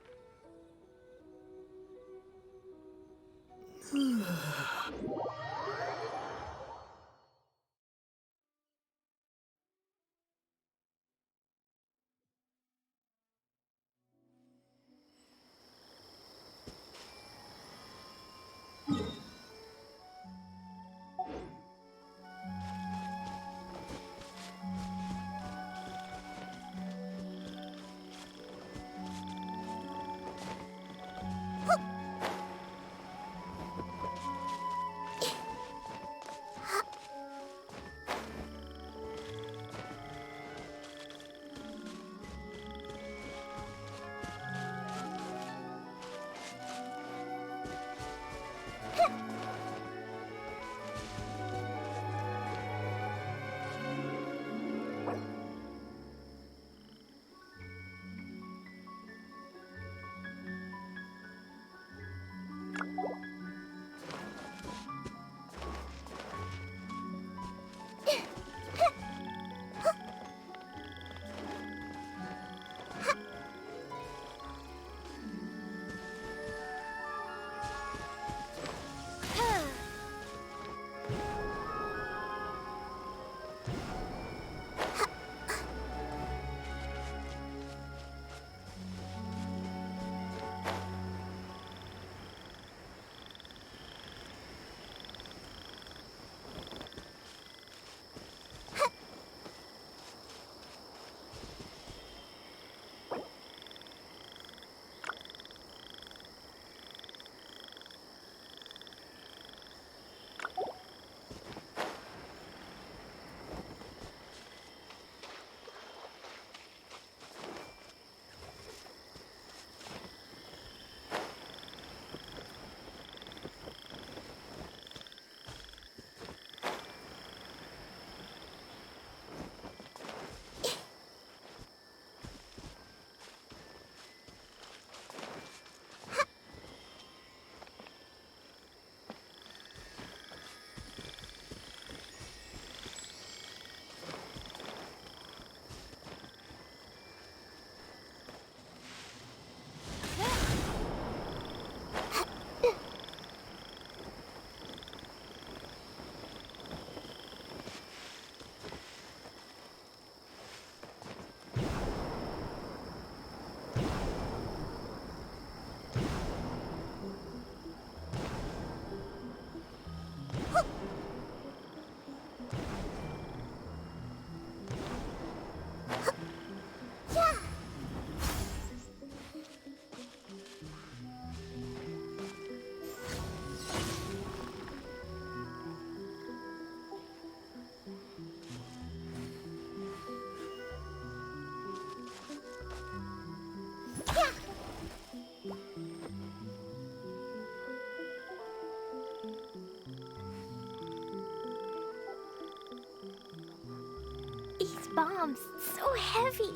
bombs. So heavy.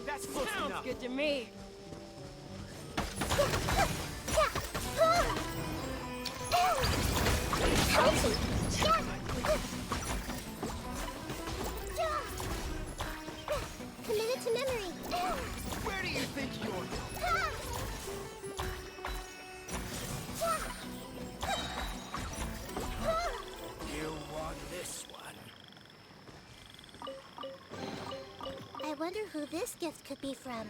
That's close enough. Good to me. Committed to memory. Where do you think you're going? You won this one. I wonder who this gift could be from.